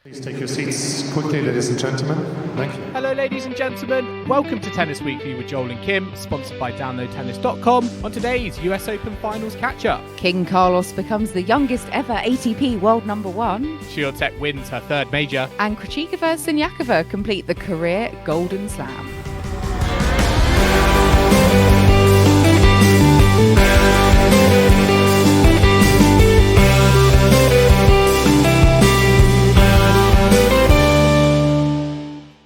Please take your seats quickly, ladies and gentlemen. Thank you. Hello, ladies and gentlemen. Welcome to Tennis Weekly with Joel and Kim, sponsored by DownloadTennis.com. On today's US Open Finals catch-up, King Carlos becomes the youngest ever ATP World No.1. Swiatek wins her third major. And Krejcikova and Siniakova complete the career Golden Slam.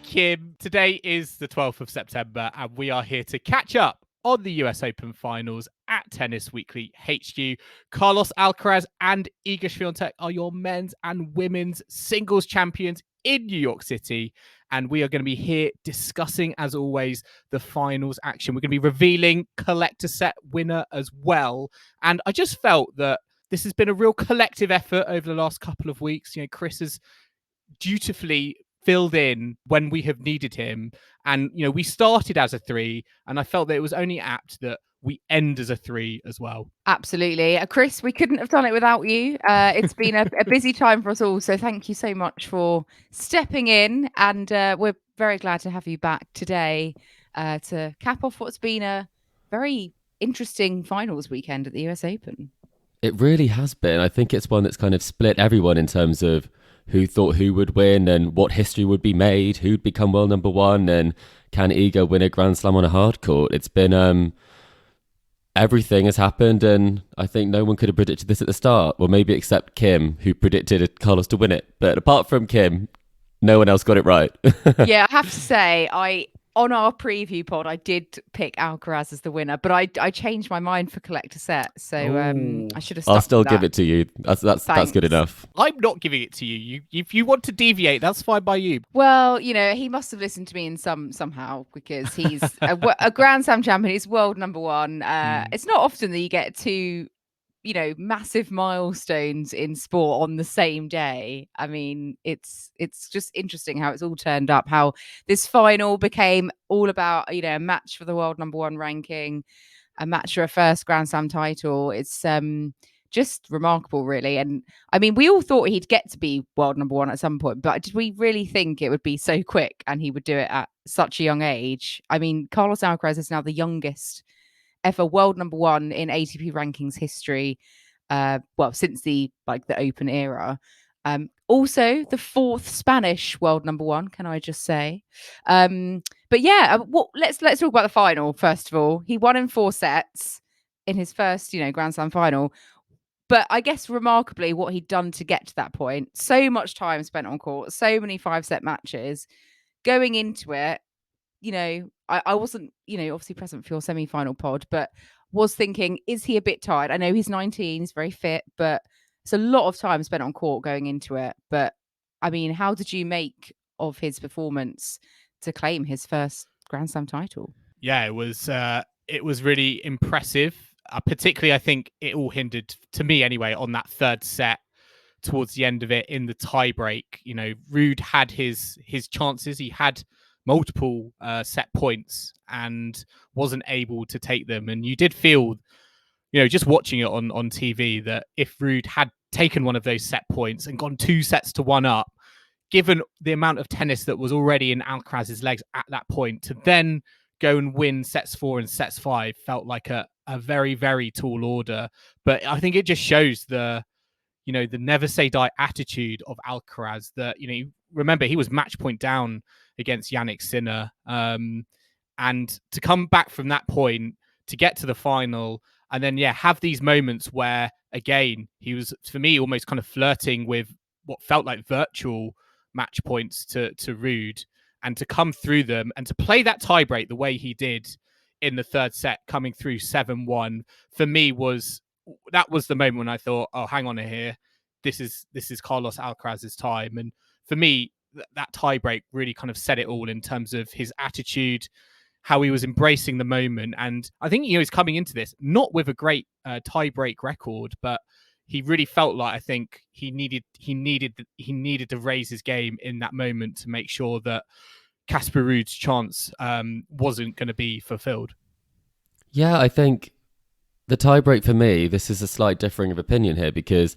Kim, today is the 12th of September and we are here to catch up on the US Open Finals at Tennis Weekly HQ. Carlos Alcaraz and Iga Swiatek are your men's and women's singles champions in New York City. And we are going to be here discussing, as always, the finals action. We're going to be revealing collector set winner as well. And I just felt that this has been a real collective effort over the last couple of weeks. You know, Chris has dutifully filled in when we have needed him. And, you know, we started as a 3, and I felt that it was only apt that we end as a 3 as well. Absolutely. Chris, we couldn't have done it without you. It's been a busy time for us all. So thank you so much for stepping in. And we're very glad to have you back today to cap off what's been a very interesting finals weekend at the US Open. It really has been. I think it's one that's kind of split everyone in terms of who thought who would win and what history would be made, who'd become world number 1, and can Iga win a Grand Slam on a hard court. It's been everything has happened, and I think no one could have predicted this at the start. Well, maybe except Kim, who predicted Carlos to win it. But apart from Kim, no one else got it right. Yeah, I have to say, on our preview pod, I did pick Alcaraz as the winner, but I changed my mind for collector set, so I should have. I'll still give it to you. That's good enough. I'm not giving it to you. If you want to deviate, that's fine by you. Well, you know, he must have listened to me in somehow, because he's a Grand Slam champion. He's world number 1. It's not often that you get two, you know, massive milestones in sport on the same day. I mean, it's just interesting how it's all turned up, how this final became all about, you know, a match for the world number 1 ranking, a match for a first Grand Slam title. It's just remarkable, really. And I mean, we all thought he'd get to be world number 1 at some point, but did we really think it would be so quick and he would do it at such a young age? I mean, Carlos Alcaraz is now the youngest ever world number 1 in ATP rankings history, since the Open era. Also the 4th Spanish world number 1, can I just say? But yeah, let's talk about the final first of all. He won in 4 sets in his first, you know, Grand Slam final. But I guess remarkably, what he'd done to get to that point, so much time spent on court, so many 5-set matches, going into it. You know, I wasn't, you know, obviously present for your semi-final pod, but was thinking, is he a bit tired? I know he's 19, he's very fit, but it's a lot of time spent on court going into it. But I mean, how did you make of his performance to claim his first Grand Slam title? Yeah, it was really impressive. Particularly, I think it all hindered, to me anyway, on that 3rd set towards the end of it in the tiebreak. You know, Ruud had his chances. He had multiple set points and wasn't able to take them. And you did feel, you know, just watching it on TV, that if Ruud had taken one of those set points and gone 2 sets to 1 up, given the amount of tennis that was already in Alcaraz's legs at that point, to then go and win sets 4 and sets 5 felt like a very, very tall order. But I think it just shows the never say die attitude of Alcaraz, that, you know, remember, he was match point down against Jannik Sinner. And to come back from that point to get to the final and then, have these moments where, again, he was, for me, almost kind of flirting with what felt like virtual match points to Ruud, and to come through them and to play that tiebreak the way he did in the 3rd set, coming through 7-1, for me that was the moment when I thought, oh, hang on here. This is Carlos Alcaraz's time. And for me, that tiebreak really kind of said it all in terms of his attitude, how he was embracing the moment. And I think, you know, he's coming into this not with a great tiebreak record, but he really felt like, I think he needed to raise his game in that moment to make sure that Casper Ruud's chance wasn't going to be fulfilled. Yeah, I think the tiebreak for me, this is a slight differing of opinion here, because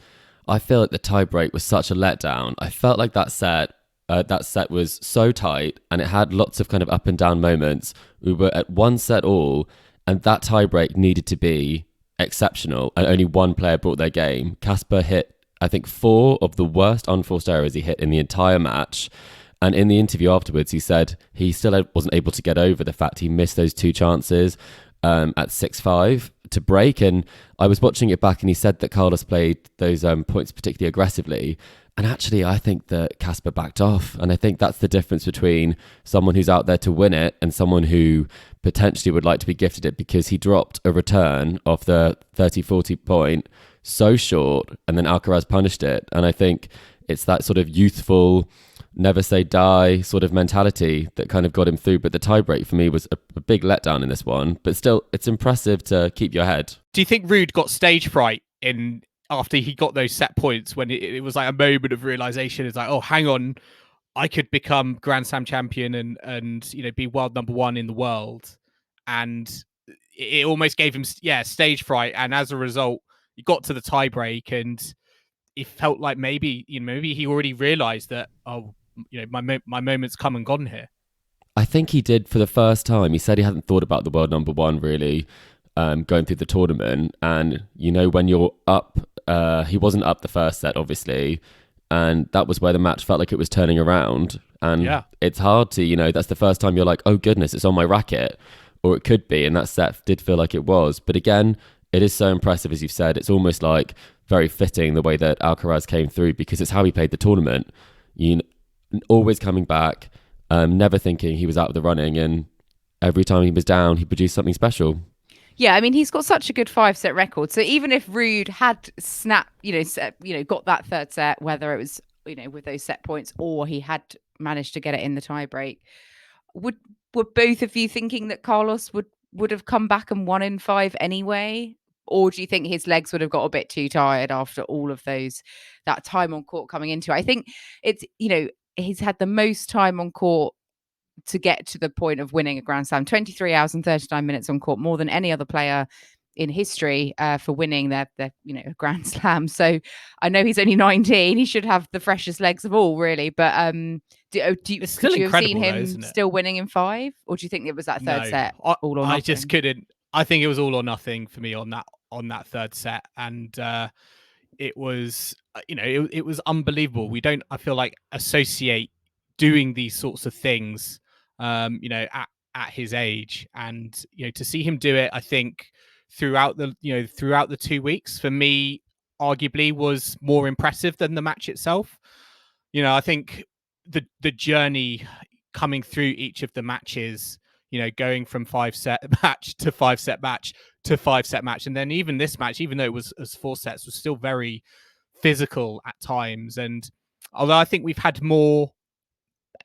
I feel like the tiebreak was such a letdown. I felt like that set was so tight, and it had lots of kind of up and down moments. We were at 1 set all, and that tiebreak needed to be exceptional, and only one player brought their game. Casper hit, I think, 4 of the worst unforced errors he hit in the entire match. And in the interview afterwards, he said he still wasn't able to get over the fact he missed those 2 chances at 6-5 to break. And I was watching it back, and he said that Carlos played those points particularly aggressively. And actually, I think that Casper backed off. And I think that's the difference between someone who's out there to win it and someone who potentially would like to be gifted it, because he dropped a return off the 30-40 point so short, and then Alcaraz punished it. And I think it's that sort of youthful, never say die sort of mentality that kind of got him through. But the tiebreak for me was a big letdown in this one. But still, it's impressive to keep your head. Do you think Ruud got stage fright after he got those set points, when it was like a moment of realization? It's like, oh, hang on, I could become Grand Slam champion and be world #1 in the world. And it almost gave him stage fright. And as a result, he got to the tiebreak, and it felt like maybe he already realized that, my moment's come and gone here. I think he did for the first time. He said he hadn't thought about the world #1 really going through the tournament. And, when you're up, he wasn't up the first set, obviously. And that was where the match felt like it was turning around. And it's hard to, that's the first time you're like, oh goodness, it's on my racket. Or it could be. And that set did feel like it was. But again, it is so impressive, as you've said. It's almost like very fitting the way that Alcaraz came through, because it's how he played the tournament. Always coming back, never thinking he was out of the running, and every time he was down, he produced something special. Yeah, I mean, he's got such a good 5-set record. So even if Ruud had got that 3rd set, whether it was with those set points or he had managed to get it in the tiebreak, were both of you thinking that Carlos would have come back and won in 5 anyway? Or do you think his legs would have got a bit too tired after all of that time on court coming into it? I think it's, he's had the most time on court to get to the point of winning a Grand Slam, 23 hours and 39 minutes on court, more than any other player in history for winning their Grand Slam. So I know he's only 19. He should have the freshest legs of all, really. But could you have seen him still winning in 5? Or do you think it was that 3rd set all or nothing? I just couldn't. I think it was all or nothing for me on that 3rd set. And it was, it was unbelievable. We don't, I feel like, associate doing these sorts of things, at his age. And, to see him do it, I think throughout the 2 weeks, for me, arguably was more impressive than the match itself. I think the journey coming through each of the matches, going from 5-set match to 5-set match to 5-set match. And then even this match, even though it was as 4 sets, was still very physical at times. And although I think we've had more,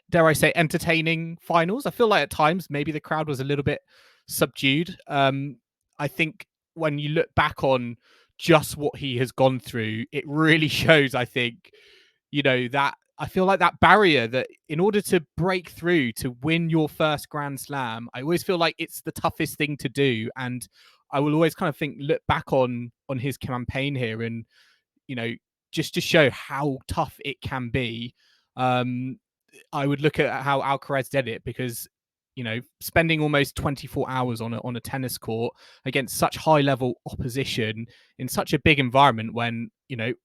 dare I say, entertaining finals, I feel like at times maybe the crowd was a little bit subdued. I think when you look back on just what he has gone through, it really shows, I think, that I feel like that barrier that in order to break through, to win your first Grand Slam, I always feel like it's the toughest thing to do. And I will always kind of look back on his campaign here and, just to show how tough it can be. I would look at how Alcaraz did it, because, spending almost 24 hours on a tennis court against such high level opposition in such a big environment, when,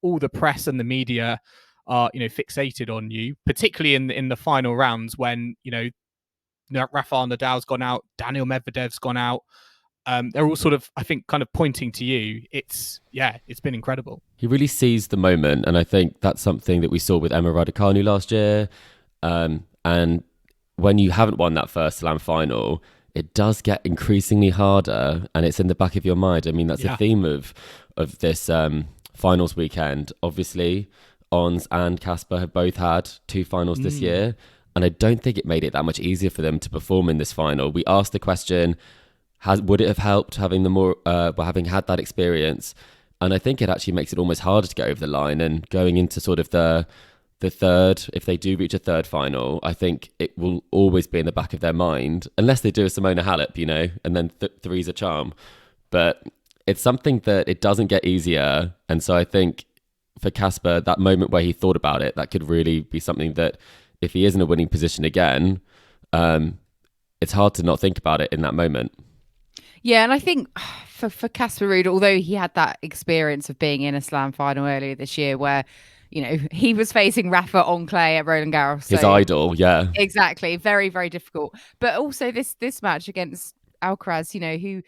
all the press and the media are, fixated on you, particularly in the final rounds when, Rafa Nadal's gone out, Daniil Medvedev's gone out. They're all sort of, I think, kind of pointing to you. It's been incredible. He really seized the moment, and I think that's something that we saw with Emma Raducanu last year. And when you haven't won that first Slam final, it does get increasingly harder, and it's in the back of your mind. I mean, that's the theme of this finals weekend. Obviously, Ons and Casper have both had 2 finals this year, and I don't think it made it that much easier for them to perform in this final. We asked the question, would it have helped having having had that experience? And I think it actually makes it almost harder to get over the line. And going into sort of the third, if they do reach a third final, I think it will always be in the back of their mind, unless they do a Simona Halep, and then three's a charm. But it's something that it doesn't get easier. And so I think for Casper, that moment where he thought about it, that could really be something that if he is in a winning position again, it's hard to not think about it in that moment. Yeah, and I think for Casper Ruud, although he had that experience of being in a slam final earlier this year where, he was facing Rafa on clay at Roland Garros. His idol, yeah. Exactly. Very, very difficult. But also this match against Alcaraz, who,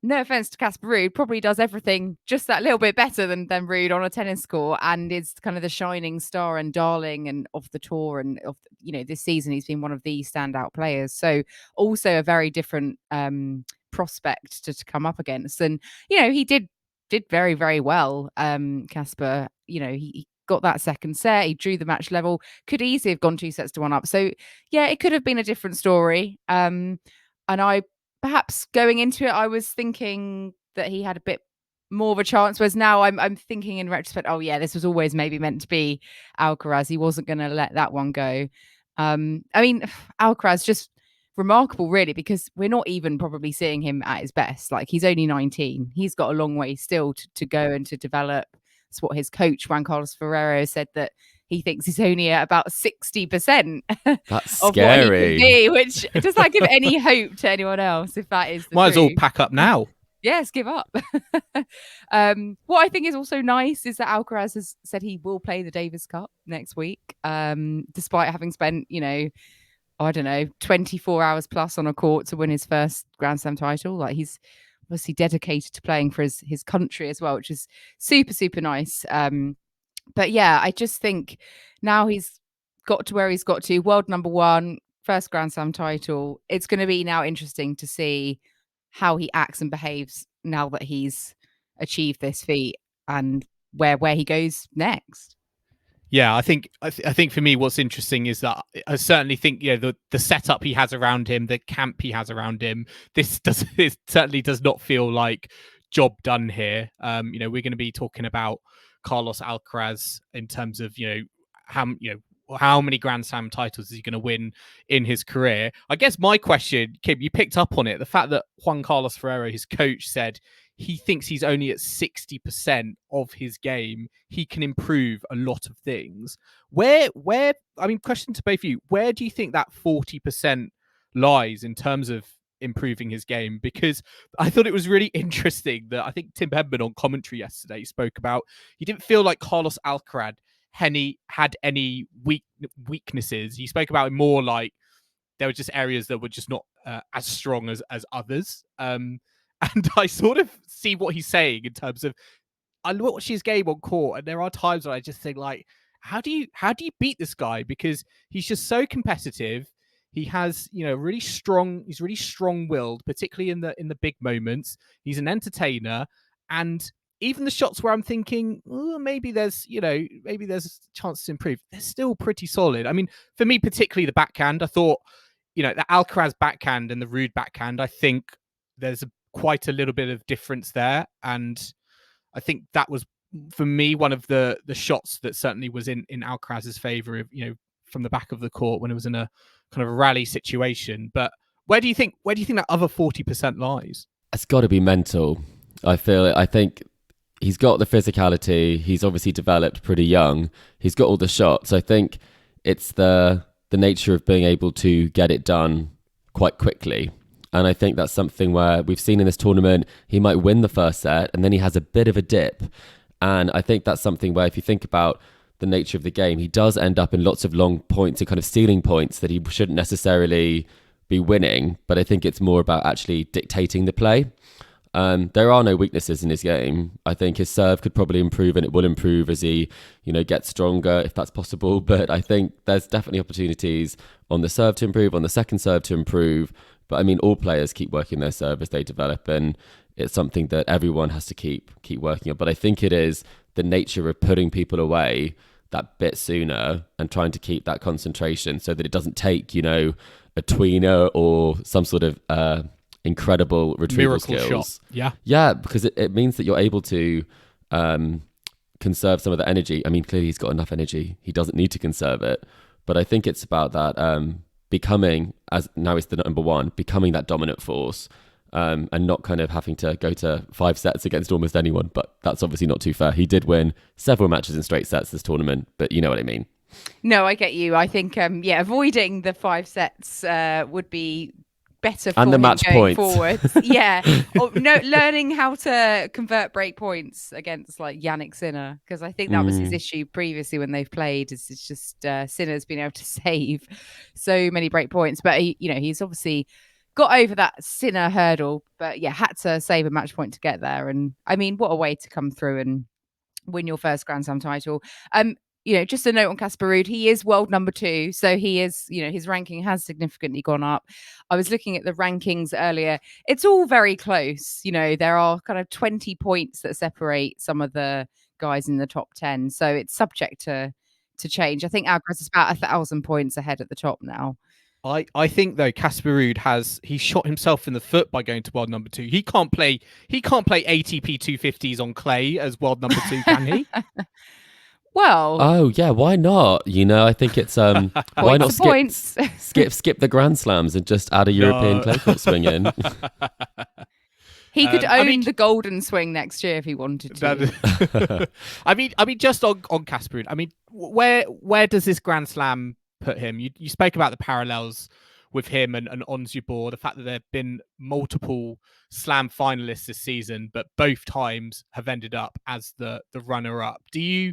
no offense to Casper Ruud, probably does everything just that little bit better than Ruud on a tennis court, and is kind of the shining star and darling and of the tour, and of this season he's been one of the standout players. So also a very different prospect to come up against, and he did very, very well. Casper, he got that second set, he drew the match level, could easily have gone 2-1 up. So yeah, it could have been a different story. And I perhaps going into it, I was thinking that he had a bit more of a chance, whereas now I'm thinking in retrospect, oh yeah, this was always maybe meant to be Alcaraz. He wasn't going to let that one go. I mean, Alcaraz just remarkable, really, because we're not even probably seeing him at his best. Like, he's only 19. He's got a long way still to go and to develop. That's what his coach, Juan Carlos Ferrero, said, that he thinks he's only at about 60% That's of scary. what he can be, which does that give any hope to anyone else, if that is the Might as well truth? pack up now. Yes, give up. What I think is also nice is that Alcaraz has said he will play the Davis Cup next week, despite having spent, I don't know, 24 hours plus on a court to win his first Grand Slam title. Like, he's obviously dedicated to playing for his country as well, which is super, super nice. But yeah, I just think now he's got to where he's got to, world #1, first Grand Slam title. It's going to be now interesting to see how he acts and behaves now that he's achieved this feat, and where he goes next. Yeah, I think for me, what's interesting is that I certainly think the setup he has around him, the camp he has around him, this certainly does not feel like job done here. We're going to be talking about Carlos Alcaraz in terms of how many Grand Slam titles is he going to win in his career. I guess my question, Kim, you picked up on it, the fact that Juan Carlos Ferrero, his coach, said he thinks he's only at 60% of his game. He can improve a lot of things. Question to both of you, where do you think that 40% lies in terms of improving his game? Because I thought it was really interesting that I think Tim Henman on commentary yesterday spoke about, he didn't feel like Carlos Alcaraz had any weaknesses. He spoke about it more like there were just areas that were just not as strong as others. And I sort of see what he's saying in terms of, I watch his game on court, and there are times when I just think, like, how do you beat this guy? Because he's just so competitive. He has, he's really strong-willed, particularly in the big moments. He's an entertainer, and even the shots where I'm thinking, maybe there's a chance to improve, they're still pretty solid. I mean, for me, particularly the backhand, I thought, the Alcaraz backhand and the Ruud backhand, I think there's quite a little bit of difference there. And I think that was, for me, one of the shots that certainly was in Alcaraz's favor, from the back of the court when it was in a kind of a rally situation. But where do you think that other 40% lies? It's got to be mental. I think he's got the physicality. He's obviously developed pretty young. He's got all the shots. I think it's the nature of being able to get it done quite quickly. And I think that's something where we've seen in this tournament, he might win the first set and then he has a bit of a dip. And I think that's something where, if you think about the nature of the game, he does end up in lots of long points and kind of stealing points that he shouldn't necessarily be winning. But I think it's more about actually dictating the play. There are no weaknesses in his game. I think his serve could probably improve, and it will improve as he, gets stronger, if that's possible. But I think there's definitely opportunities on the serve to improve, on the second serve to improve. But I mean, all players keep working their serve as they develop, and it's something that everyone has to keep working on. But I think it is the nature of putting people away that bit sooner and trying to keep that concentration so that it doesn't take, a tweener or some sort of incredible retrieval miracle skills. Shot. Yeah, because it means that you're able to conserve some of the energy. I mean, clearly he's got enough energy. He doesn't need to conserve it. But I think it's about that becoming, as now it's the #1, becoming that dominant force. and not kind of having to go to 5 sets against almost anyone. But that's obviously not too fair. He did win several matches in straight sets this tournament, but you know what I mean. No, I get you. I think, avoiding the 5 sets would be better for and the him match going points forwards. Yeah. Learning how to convert break points against like Yannick Sinner, because I think that was his issue previously when they've played. It's just Sinner's been able to save so many break points, but he's obviously got over that Sinner hurdle, but had to save a match point to get there. And I mean, what a way to come through and win your first Grand Slam title. Just a note on Casper Ruud, he is world number 2. So he is, his ranking has significantly gone up. I was looking at the rankings earlier. It's all very close. There are kind of 20 points that separate some of the guys in the top 10. So it's subject to change. I think Alcaraz is about 1,000 points ahead at the top now. I think though Casper Ruud he shot himself in the foot by going to world number 2. He can't play ATP 250s on clay as world number 2, can he? Well, oh yeah, why not? I think it's why not skip the Grand Slams and just add a European clay court swing in. He could own the golden swing next year if he wanted to. I mean, just on Casper Ruud. I mean, where does this Grand Slam put him? You spoke about the parallels with him and Ons Jabeur, the fact that there have been multiple Slam finalists this season, but both times have ended up as the runner-up. Do you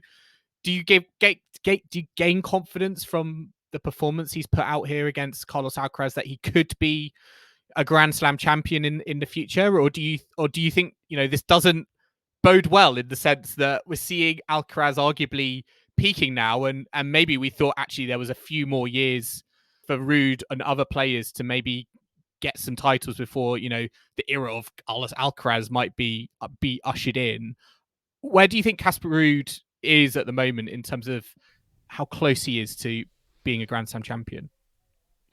gain confidence from the performance he's put out here against Carlos Alcaraz that he could be a Grand Slam champion in the future, or do you think this doesn't bode well in the sense that we're seeing Alcaraz arguably peaking now, and maybe we thought actually there was a few more years for Ruud and other players to maybe get some titles before the era of Carlos Alcaraz might be ushered in? Where do you think Casper Ruud is at the moment in terms of how close he is to being a Grand Slam champion?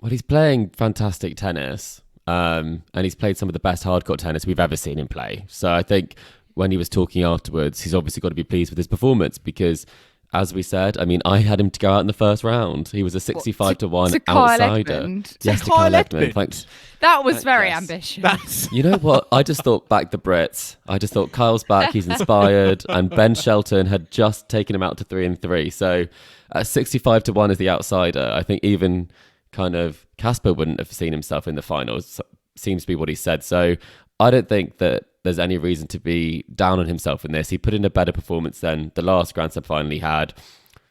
Well, he's playing fantastic tennis, and he's played some of the best hardcourt tennis we've ever seen him play. So I think when he was talking afterwards, he's obviously got to be pleased with his performance because, as we said, I mean, I had him to go out in the first round. He was a 65-1 outsider. Yes, to Kyle Edmund. Thanks. That was very ambitious. You know what? I just thought back the Brits. I just thought Kyle's back. He's inspired. And Ben Shelton had just taken him out to 3-3. So 65-1 as the outsider. I think even kind of Casper wouldn't have seen himself in the finals. Seems to be what he said. So I don't think that there's any reason to be down on himself in this. He put in a better performance than the last Grand Slam final he had.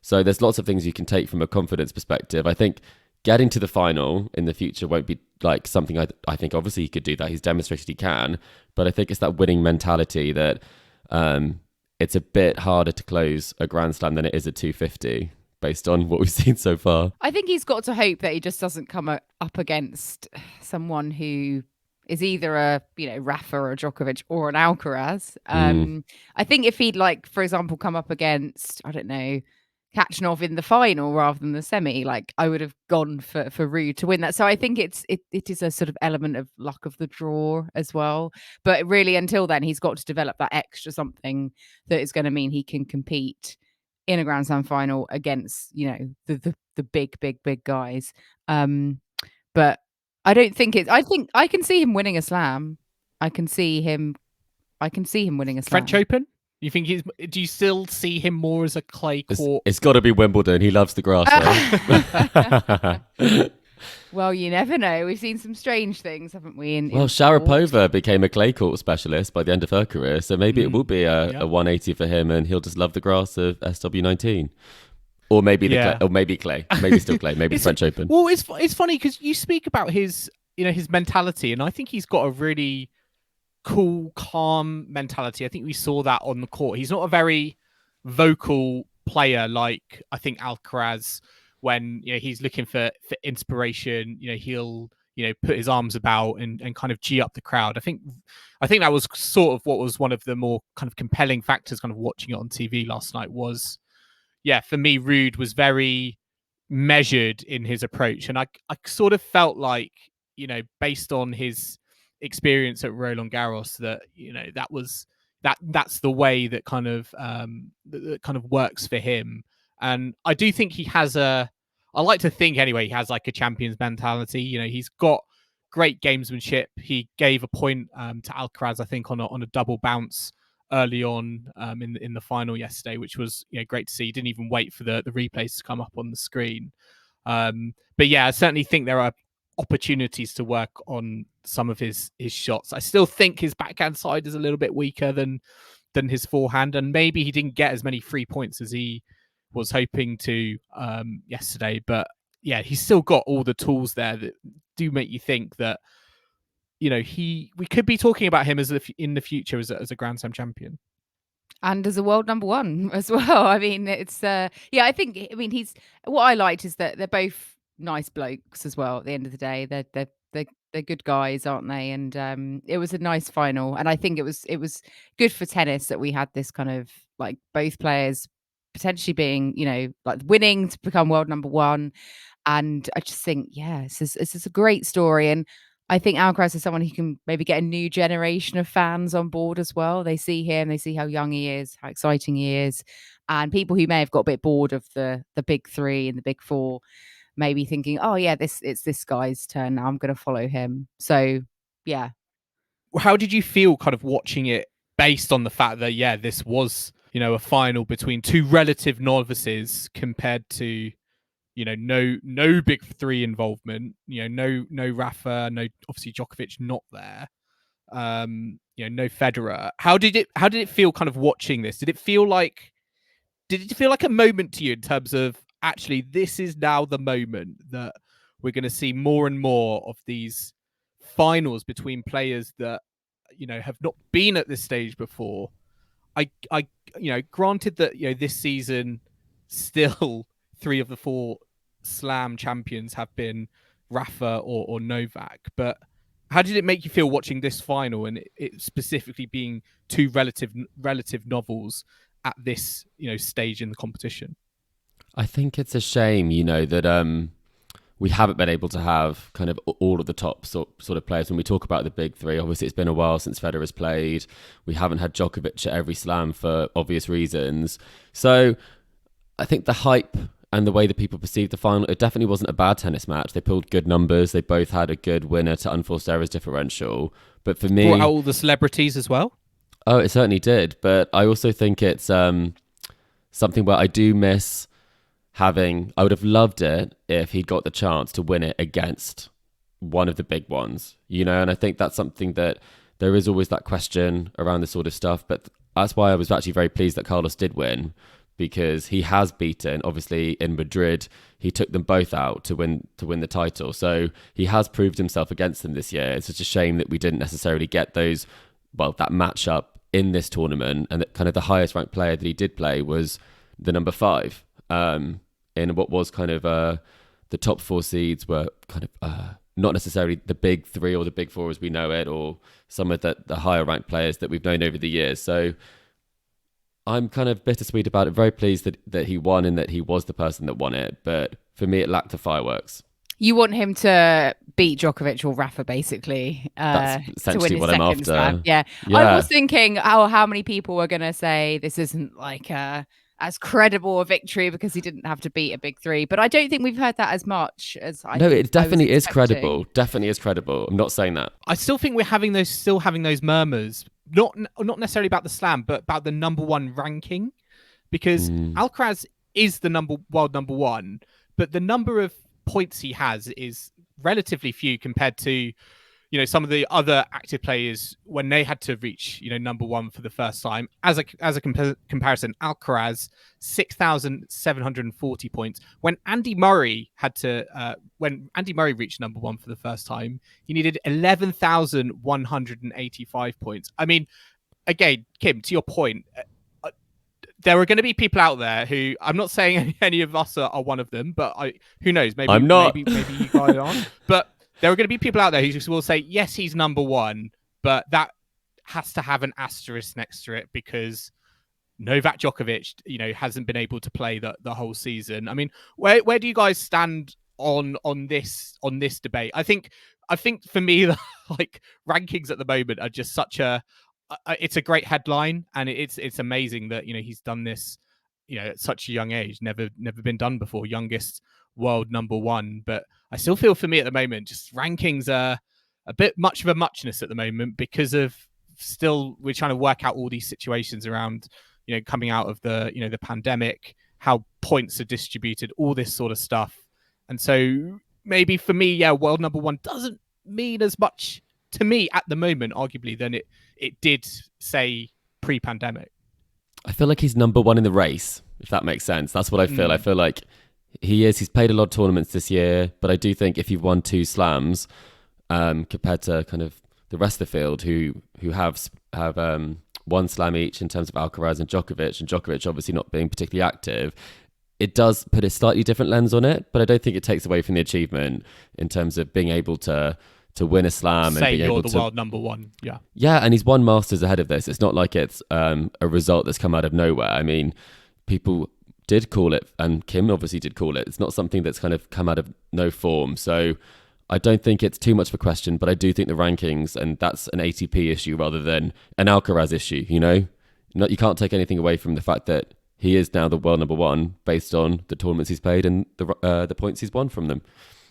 So there's lots of things you can take from a confidence perspective. I think getting to the final in the future won't be like something I think obviously he could do that. He's demonstrated he can. But I think it's that winning mentality that it's a bit harder to close a Grand Slam than it is at 250 based on what we've seen so far. I think he's got to hope that he just doesn't come up against someone who is either a Rafa or a Djokovic or an Alcaraz. I think if he'd for example, come up against, I don't know, Khachanov in the final rather than the semi, I would have gone for Ruud to win that. So I think it is a sort of element of luck of the draw as well. But really, until then, he's got to develop that extra something that is going to mean he can compete in a Grand Slam final against the big guys. But I don't think I think I can see him winning a slam. I can see him winning a slam. French Open? You think do you still see him more as a clay court? It's got to be Wimbledon. He loves the grass. Well, you never know. We've seen some strange things, haven't we? Well, Sharapova became a clay court specialist by the end of her career, so maybe it will be a 180 for him, and he'll just love the grass of SW19. Or maybe clay, or maybe clay, maybe still clay, maybe French Open. Well, it's funny because you speak about his mentality, and I think he's got a really cool, calm mentality. I think we saw that on the court. He's not a very vocal player like I think Alcaraz. When he's looking for inspiration, he'll put his arms about and kind of gee up the crowd. I think that was sort of what was one of the more kind of compelling factors kind of watching it on TV last night was. Yeah, for me, Ruud was very measured in his approach. And I sort of felt like, based on his experience at Roland Garros, that, that's the way that kind of works for him. And I do think he has I like to think anyway, he has like a champion's mentality. He's got great gamesmanship. He gave a point to Alcaraz, I think, on a double bounce early on in the final yesterday, which was great to see. He didn't even wait for the replays to come up on the screen. But yeah, I certainly think there are opportunities to work on some of his shots. I still think his backhand side is a little bit weaker than his forehand, and maybe he didn't get as many free points as he was hoping to yesterday. But yeah, he's still got all the tools there that do make you think that we could be talking about him in the future as a Grand Slam champion. And as a world number one as well. I mean, it's he's what I liked is that they're both nice blokes as well. At the end of the day, they're good guys, aren't they? And it was a nice final, and I think it was good for tennis that we had this kind of like both players potentially being like winning to become world number one. And I just think, this is a great story. And I think Alcaraz is someone who can maybe get a new generation of fans on board as well. They see him, they see how young he is, how exciting he is. And people who may have got a bit bored of the big three and the big four, maybe thinking, oh yeah, it's this guy's turn now, I'm going to follow him. So yeah. How did you feel kind of watching it based on the fact that, this was, a final between two relative novices compared to, no big three involvement, no Rafa, no obviously Djokovic not there, no Federer. How did it feel kind of watching this? Did it feel like a moment to you in terms of actually this is now the moment that we're going to see more and more of these finals between players that have not been at this stage before? I granted that this season still 3 of the 4 Slam champions have been Rafa or Novak, but how did it make you feel watching this final and it specifically being 2 relative novels at this stage in the competition? I think it's a shame, that we haven't been able to have kind of all of the top sort of players. When we talk about the big three, obviously it's been a while since Federer's played. We haven't had Djokovic at every Slam for obvious reasons. So I think the hype and the way that people perceived the final, it definitely wasn't a bad tennis match. They pulled good numbers. They both had a good winner to unforced errors differential. But for me... Brought out all the celebrities as well? Oh, it certainly did. But I also think it's something where I do miss having... I would have loved it if he'd got the chance to win it against one of the big ones, and I think that's something that there is always that question around this sort of stuff. But that's why I was actually very pleased that Carlos did win, because he has beaten, obviously in Madrid, he took them both out to win the title. So he has proved himself against them this year. It's just a shame that we didn't necessarily get that matchup in this tournament, and that kind of the highest ranked player that he did play was the number 5. In what was kind of the top 4 seeds were kind of not necessarily the big 3 or the big 4 as we know it, or some of the higher ranked players that we've known over the years. So I'm kind of bittersweet about it. Very pleased that he won and that he was the person that won it. But for me, it lacked the fireworks. You want him to beat Djokovic or Rafa, basically. That's essentially to win his what I'm second after. Slam. Yeah. I was thinking, how many people were going to say this isn't like as credible a victory because he didn't have to beat a big 3. But I don't think we've heard that as much as I. No, it definitely is credible. Definitely is credible. I'm not saying that. I still think we're having those murmurs. Not necessarily about the Slam, but about the number 1 ranking, because Alcaraz is the world number 1, but the number of points he has is relatively few compared to some of the other active players when they had to reach number 1 for the first time. As a comparison, Alcaraz 6,740 points. When Andy Murray reached number 1 for the first time, he needed 11,185 points. I mean, again, Kim, to your point, there are going to be people out there who, I'm not saying any of us are one of them, but who knows? Maybe I'm not. Maybe you guys aren't. But there are going to be people out there who just will say, yes, he's number 1, but that has to have an asterisk next to it because Novak Djokovic, hasn't been able to play the whole season. I mean, where do you guys stand on this debate? I think for me, like rankings at the moment are just such it's a great headline, and it's amazing that he's done this at such a young age, never been done before, youngest world number 1. But I still feel for me at the moment, just rankings are a bit much of a muchness at the moment because of still we're trying to work out all these situations around, coming out of the, the pandemic, how points are distributed, all this sort of stuff. And so maybe for me, world number one doesn't mean as much to me at the moment, arguably, than it did, say, pre-pandemic. I feel like he's number one in the race, if that makes sense. That's what I feel. I feel like he's played a lot of tournaments this year, but I do think if you've won 2 slams, compared to kind of the rest of the field who have 1 slam each in terms of Alcaraz and Djokovic obviously not being particularly active, it does put a slightly different lens on it, but I don't think it takes away from the achievement in terms of being able to win a slam. Say and being you're able the world number one. Yeah, and he's won Masters ahead of this. It's not like it's a result that's come out of nowhere. I mean, people did call it, and Kim obviously did call it. It's not something that's kind of come out of no form. So I don't think it's too much of a question, but I do think the rankings, and that's an ATP issue rather than an Alcaraz issue, You can't take anything away from the fact that he is now the world number one based on the tournaments he's played and the points he's won from them.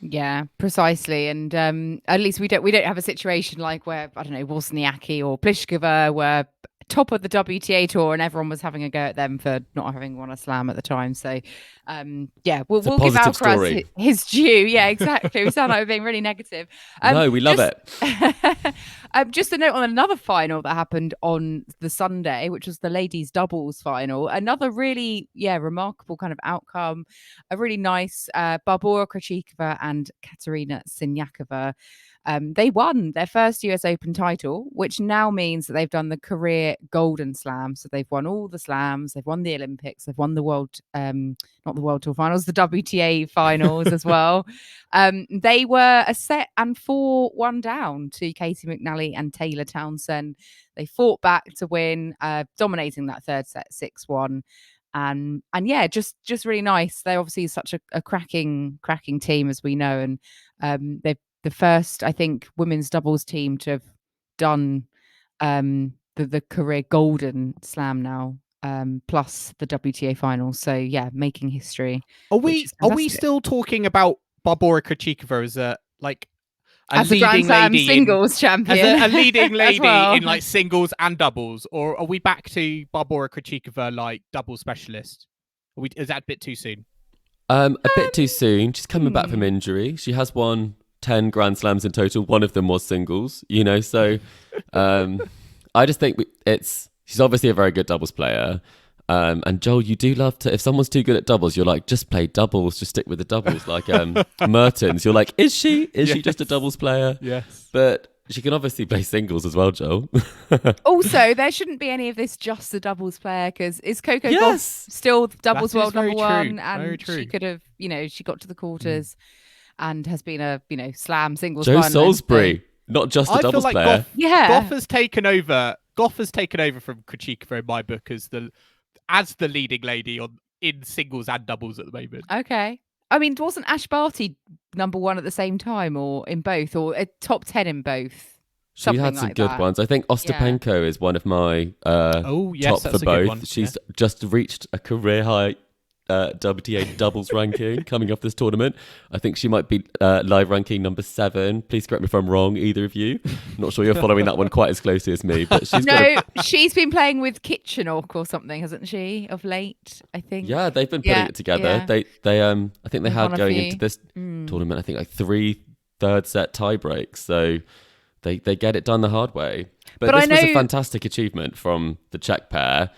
Yeah, precisely. And at least we don't have a situation like where, I don't know, Wozniacki or Pliskova were top of the WTA tour and everyone was having a go at them for not having won a slam at the time. So we'll give Alcaraz his due. Yeah, exactly. We sound like we're being really negative. No, we love it. Just a note on another final that happened on the Sunday, which was the ladies doubles final. Another really, remarkable kind of outcome. A really nice Barbora Krejcikova and Katerina Siniakova. They won their first US Open title, which now means that they've done the career Golden Slam. So they've won all the slams, they've won the Olympics, they've won the not the World Tour finals, the WTA finals as well. They were a set and 4-1 down to Katie McNally and Taylor Townsend. They fought back to win, dominating that third set 6-1. And just really nice. They're obviously such a cracking team, as we know, and they've the first, I think, women's doubles team to have done the career Golden Slam now, plus the WTA finals. So making history. Are we still talking about Barbora Krejcikova as a leading Grand Slam lady singles champion, as a leading lady well in singles and doubles, or are we back to Barbora Krejcikova doubles specialist? Is that a bit too soon? A bit too soon. She's coming back from injury. She has won 10 Grand Slams in total. One of them was singles, so I just think she's obviously a very good doubles player. And Joel, you do love to, if someone's too good at doubles, you're like, just play doubles, just stick with the doubles. Like Mertens, you're like, is she just a doubles player? Yes. But she can obviously play singles as well, Joel. Also, there shouldn't be any of this just a doubles player, because is Coco Gauff still doubles world number one? And she could have, she got to the quarters. And has been a slam singles. Joe Salisbury, not just a doubles player. Goff has taken over. Goff has taken over from Krejcikova in my book as the leading lady in singles and doubles at the moment. Okay, I mean, wasn't Ash Barty number one at the same time, or in both, or a top 10 in both? She had some good ones. I think Ostapenko is one of my top for both. She's just reached a career high WTA doubles ranking coming off this tournament. I think she might be live ranking number 7. Please correct me if I'm wrong, either of you. I'm not sure you're following that one quite as closely as me, but she's been playing with Kitchenok or something, hasn't she, of late? I think. Yeah, they've been putting it together. They I think they had going into this tournament, I think 3 third set tie breaks. So they get it done the hard way. But this was a fantastic achievement from the Czech pair.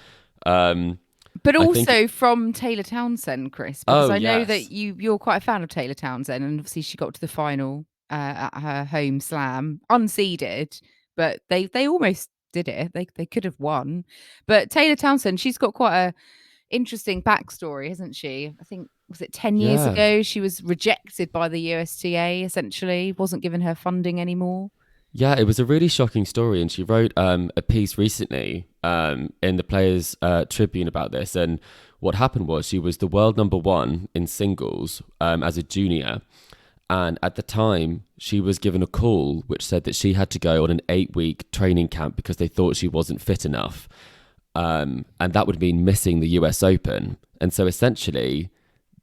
But also from Taylor Townsend, Chris, because I know that you're quite a fan of Taylor Townsend, and obviously she got to the final at her home slam, unseeded, but they almost did it. They could have won. But Taylor Townsend, she's got quite a interesting backstory, hasn't she? I think, was it 10 years ago, she was rejected by the USTA, essentially, wasn't given her funding anymore. Yeah, it was a really shocking story, and she wrote a piece recently in the Players Tribune about this. And what happened was she was the world number 1 in singles as a junior, and at the time she was given a call which said that she had to go on an 8-week training camp because they thought she wasn't fit enough, and that would mean missing the US Open. And so essentially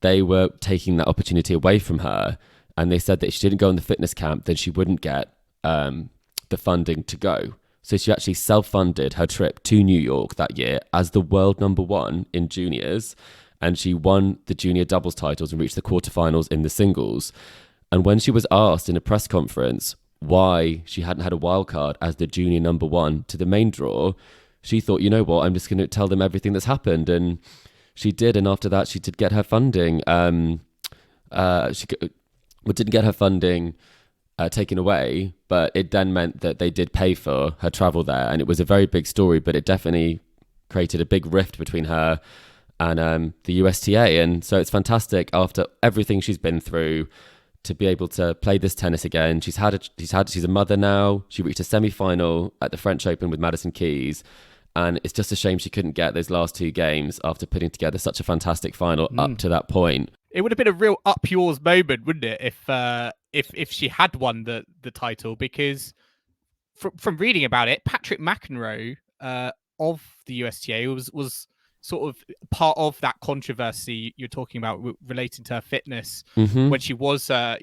they were taking that opportunity away from her, and they said that if she didn't go on the fitness camp, then she wouldn't get the funding to go. So she actually self-funded her trip to New York that year as the world number 1 in juniors, and she won the junior doubles titles and reached the quarterfinals in the singles. And when she was asked in a press conference why she hadn't had a wild card as the junior number 1 to the main draw, she thought, you know what, I'm just going to tell them everything that's happened. And she did. And after that, she did get her funding. She didn't get her funding taken away, but it then meant that they did pay for her travel there. And it was a very big story, but it definitely created a big rift between her and the USTA. And so it's fantastic after everything she's been through to be able to play this tennis again. She's a mother now. She reached a semi-final at the French Open with Madison Keys. And it's just a shame she couldn't get those last 2 games after putting together such a fantastic final up to that point. It would have been a real up yours moment, wouldn't it, if she had won the title? Because from reading about it, Patrick McEnroe of the USTA was sort of part of that controversy you're talking about relating to her fitness when she was a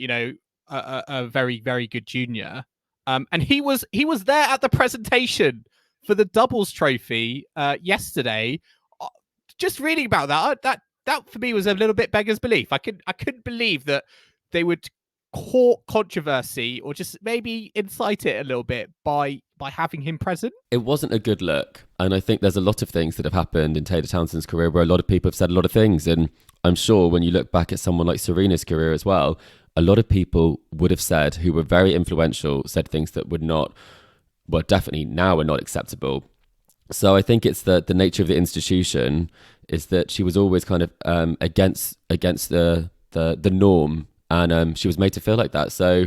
very, very good junior. And he was there at the presentation for the doubles trophy yesterday. Just reading about that for me was a little bit beggar's belief. I couldn't believe that they would court controversy or just maybe incite it a little bit by having him present. It wasn't a good look. And I think there's a lot of things that have happened in Taylor Townsend's career where a lot of people have said a lot of things. And I'm sure when you look back at someone like Serena's career as well, a lot of people would have said, who were very influential, said things that definitely now are not acceptable. So I think it's the nature of the institution is that she was always kind of against the norm, and she was made to feel like that. So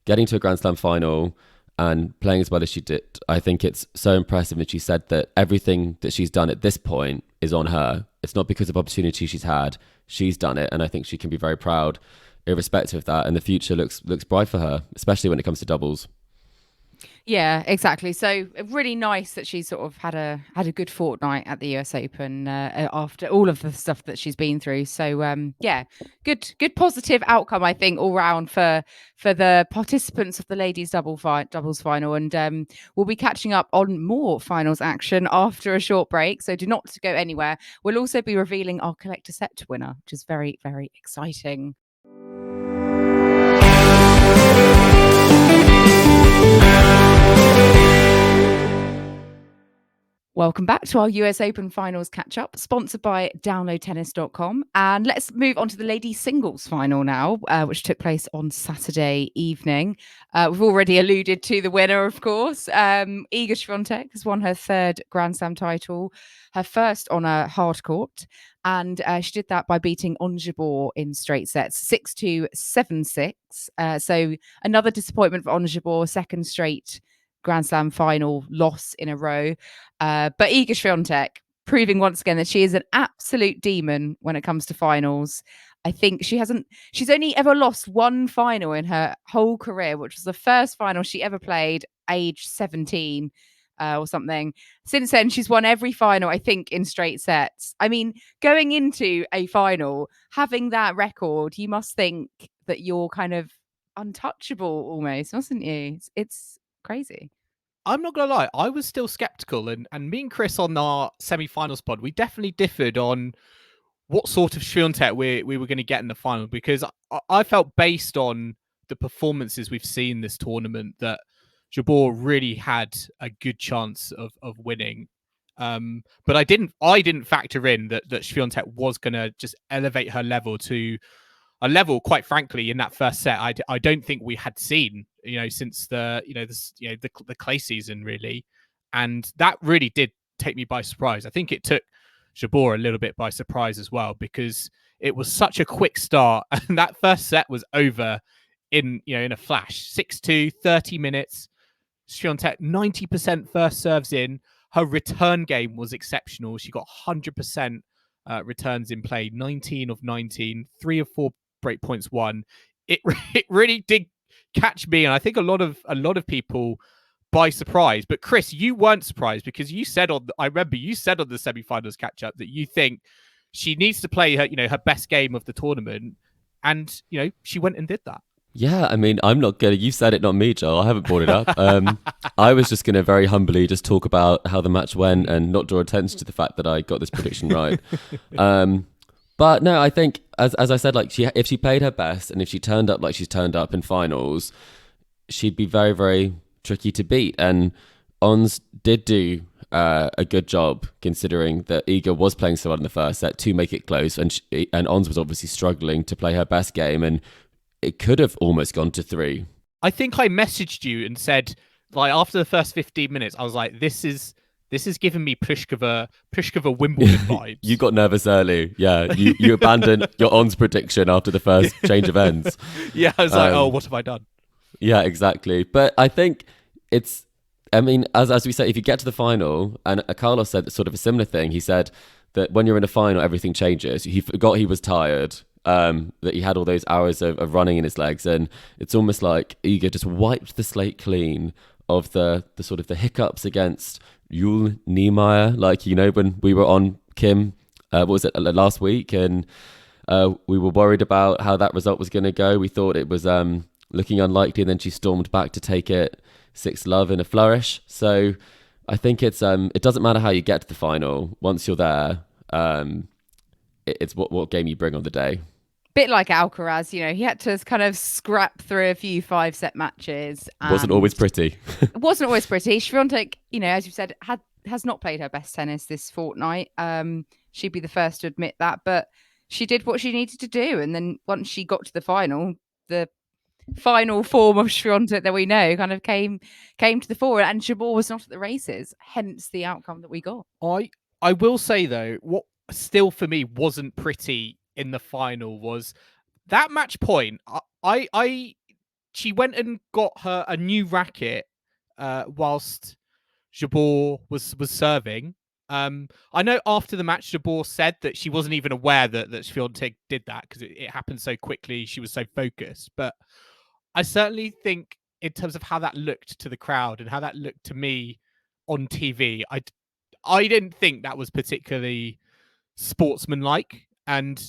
getting to a Grand Slam final and playing as well as she did, I think it's so impressive that she said that everything that she's done at this point is on her. It's not because of opportunity she's had. She's done it, and I think she can be very proud irrespective of that, and the future looks bright for her, especially when it comes to doubles. Yeah, exactly. So really nice that she sort of had a good fortnight at the US Open after all of the stuff that she's been through. So yeah, good positive outcome, I think, all round for the participants of the ladies doubles final. And we'll be catching up on more finals action after a short break. So do not go anywhere. We'll also be revealing our collector set winner, which is very, very exciting. Welcome back to our US Open Finals catch-up, sponsored by downloadtennis.com. And let's move on to the ladies singles final now, which took place on Saturday evening. We've already alluded to the winner, of course. Iga Swiatek has won her 3rd Grand Slam title, her first on a hard court. And she did that by beating Jabeur in straight sets, 6-2, 7-6. So another disappointment for Jabeur, 2nd straight Grand Slam final loss in a row. But Iga Swiatek proving once again that she is an absolute demon when it comes to finals. I think she's only ever lost one final in her whole career, which was the first final she ever played, age 17 or something. Since then, she's won every final, I think, in straight sets. I mean, going into a final, having that record, you must think that you're kind of untouchable almost, mustn't you? It's crazy. I'm not gonna lie, I was still skeptical, and me and Chris on our semi-finals pod, we definitely differed on what sort of Swiatek we were going to get in the final, because I felt, based on the performances we've seen this tournament, that Jabeur really had a good chance of winning. But I didn't factor in that Swiatek was going to just elevate her level to a level, quite frankly, in that first set I don't think we had seen, since the clay season, really. And that really did take me by surprise. I think it took Jabeur a little bit by surprise as well, because it was such a quick start, and that first set was over in a flash. 6-2, 30 minutes. Swiatek 90% first serves in. Her return game was exceptional. She got 100% returns in play, 19 of 19, 3 of 4 break points won. It really did catch me, and I think a lot of people by surprise. But Chris, you weren't surprised, because I remember you said on the semi-finals catch up that you think she needs to play her best game of the tournament, and she went and did that. Yeah, I mean, I'm not gonna. You said it, not me, Joel. I haven't brought it up. I was just gonna very humbly just talk about how the match went and not draw attention to the fact that I got this prediction right. But no, I think as I said, like if she played her best and if she turned up like she's turned up in finals, she'd be very, very tricky to beat. And Ons did do a good job considering that Iga was playing so well in the first set to make it close, and Ons was obviously struggling to play her best game, and it could have almost gone to 3. I think I messaged you and said, like, after the first 15 minutes, I was like, this is giving me Pliskova Wimbledon vibes. You got nervous early. Yeah, you abandoned your Ons prediction after the first change of ends. Yeah, I was like, oh, what have I done? Yeah, exactly. But I think it's, I mean, as we said, if you get to the final, and Carlos said sort of a similar thing. He said that when you're in a final, everything changes. He forgot he was tired. That he had all those hours of running in his legs, and it's almost like Iga just wiped the slate clean of the sort of the hiccups against Yul Niemeyer, like, you know, when we were on Kim, what was it, last week, and we were worried about how that result was going to go. We thought it was looking unlikely, and then she stormed back to take it 6-love in a flourish. So I think it's it doesn't matter how you get to the final. Once you're there, it's what game you bring on the day. Bit like Alcaraz, you know, he had to kind of scrap through a few 5-set matches. Wasn't always pretty. It wasn't always pretty. Swiatek, you know, as you said, has not played her best tennis this fortnight. She'd be the first to admit that, but she did what she needed to do. And then once she got to the final form of Swiatek that we know kind of came to the fore, and Jabeur was not at the races, hence the outcome that we got. I will say though, what still for me wasn't pretty in the final was that match point. She went and got her a new racket whilst Jabeur was serving. I know after the match, Jabeur said that she wasn't even aware that Swiatek did that because it happened so quickly. She was so focused. But I certainly think in terms of how that looked to the crowd and how that looked to me on TV, I didn't think that was particularly sportsmanlike. And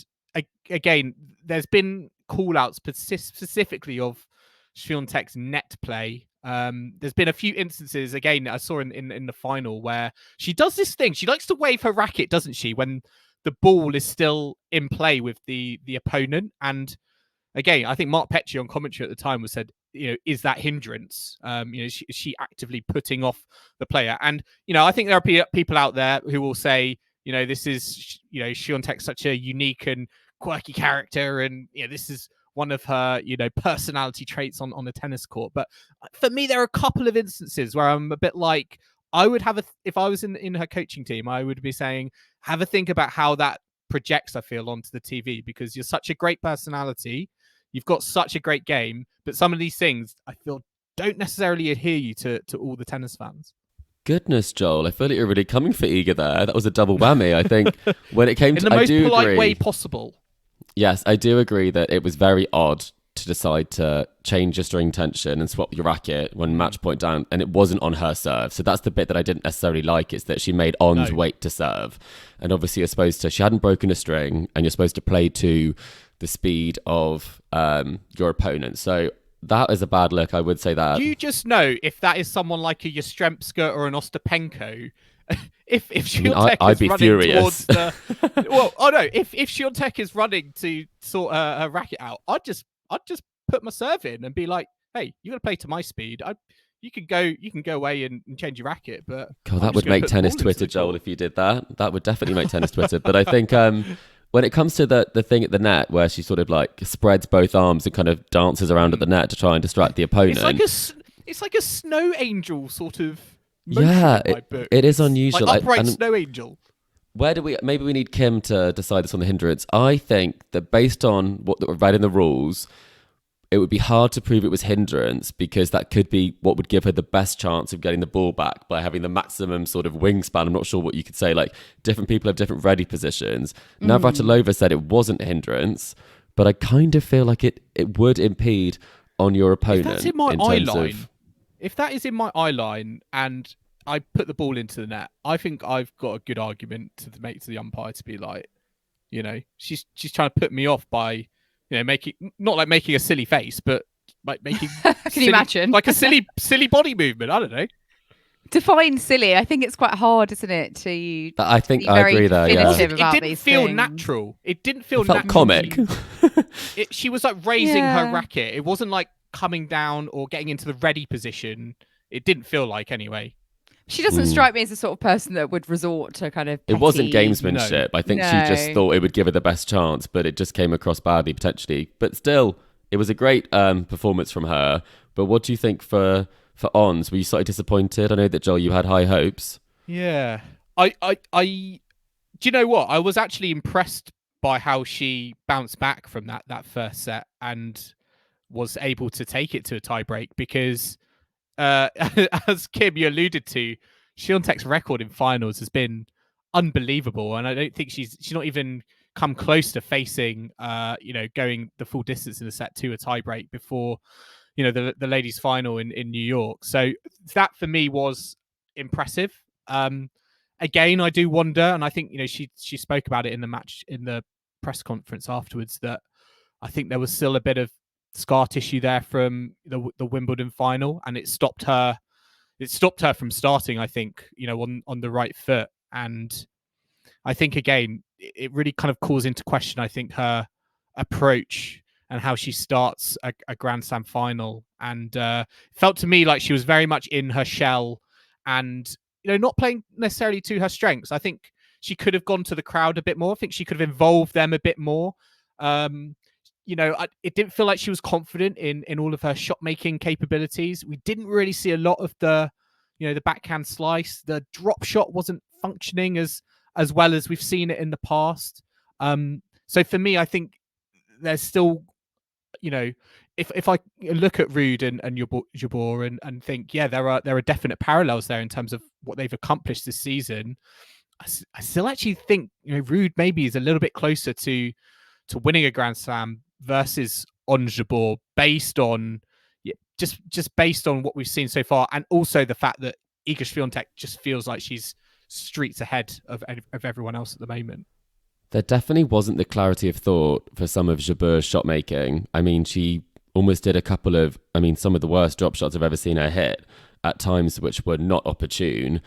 again, there's been call-outs specifically of Swiatek's net play. There's been a few instances, again, I saw in the final where she does this thing. She likes to wave her racket, doesn't she, when the ball is still in play with the opponent. And again, I think Mark Petrie on commentary at the time was said, you know, is that hindrance? You know, is she actively putting off the player? And, you know, I think there are people out there who will say, you know, this is, you know, Swiatek's such a unique and quirky character, and, you know, this is one of her, you know, personality traits on the tennis court. But for me, there are a couple of instances where I'm a bit like, I would have if I was in her coaching team, I would be saying, have a think about how that projects, I feel, onto the TV, because you're such a great personality. You've got such a great game, but some of these things I feel don't necessarily adhere you to all the tennis fans. Goodness, Joel, I feel like you're really coming for Iga there. That was a double whammy. I think when it came in to, the most I do polite agree. way possible. Yes, I do agree that it was very odd to decide to change your string tension and swap your racket when match point down, and it wasn't on her serve. So that's the bit that I didn't necessarily like, is that she made Ons wait to serve. And obviously you're supposed to, she hadn't broken a string, and you're supposed to play to the speed of your opponent. So that is a bad look, I would say that. Do you just know if that is someone like a Yastremska or an Ostapenko? If Swiatek I'd is be running furious. towards the if Swiatek is running to sort her racket out, I'd just put my serve in and be like, hey, you got to play to my speed. You can go away and change your racket, but God, that would make tennis Twitter, Joel, if you did that. That would definitely make tennis Twitter. But I think when it comes to the thing at the net where she sort of like spreads both arms and kind of dances around at the net to try and distract the opponent, it's like a snow angel sort of. Yeah, it is unusual. Like upright snow angel. Where do maybe we need Kim to decide this on the hindrance. I think that based on what we've read in the rules, it would be hard to prove it was hindrance, because that could be what would give her the best chance of getting the ball back by having the maximum sort of wingspan. I'm not sure what you could say. Like, different people have different ready positions. Navratilova said it wasn't hindrance, but I kind of feel like it would impede on your opponent. If that's in my eye line, if that is in my eye line and I put the ball into the net, I think I've got a good argument to make to the umpire to be like, you know, she's trying to put me off by, you know, making a silly face, but like making. Can you imagine? Like a silly body movement? I don't know. Define silly. I think it's quite hard, isn't it? I think be I very agree there. Yeah, definitive about It didn't these feel things. natural. It didn't feel it felt natural. comic. She was like raising her Yeah. racket. It wasn't like coming down or getting into the ready position. It didn't feel like anyway. She doesn't strike me as the sort of person that would resort to kind of It wasn't petty- gamesmanship. I think she just No. thought it would give her the best chance, but it just came across badly potentially. But still, it was a great performance from her. But what do you think for Ons? Were you slightly disappointed? I know that, Joel, you had high hopes. Yeah. Do you know what? I was actually impressed by how she bounced back from that first set and was able to take it to a tiebreak because, as Kim, you alluded to, Swiatek's record in finals has been unbelievable, and I don't think she's not even come close to facing, going the full distance in a set to a tiebreak before, the ladies' final in New York. So that for me was impressive. Again, I do wonder, and I think she spoke about it in the press conference afterwards, that I think there was still a bit of scar tissue there from the Wimbledon final, and it stopped her from starting, I think, on the right foot. And I think again it really kind of calls into question, I think, her approach and how she starts a Grand Slam final. And felt to me like she was very much in her shell and not playing necessarily to her strengths. I think she could have gone to the crowd a bit more. I think she could have involved them a bit more. It didn't feel like she was confident in all of her shot making capabilities. We didn't really see a lot of the backhand slice. The drop shot wasn't functioning as well as we've seen it in the past. So for me, I think there's still, if I look at Ruud and Jabeur and think, yeah, there are definite parallels there in terms of what they've accomplished this season. I still actually think Ruud maybe is a little bit closer to winning a Grand Slam versus on Jabeur based on just based on what we've seen so far, and also the fact that Iga Swiatek just feels like she's streets ahead of everyone else at the moment. There definitely wasn't the clarity of thought for some of Jabeur's shot making. I mean, she almost did a couple of, some of the worst drop shots I've ever seen her hit at times, which were not opportune.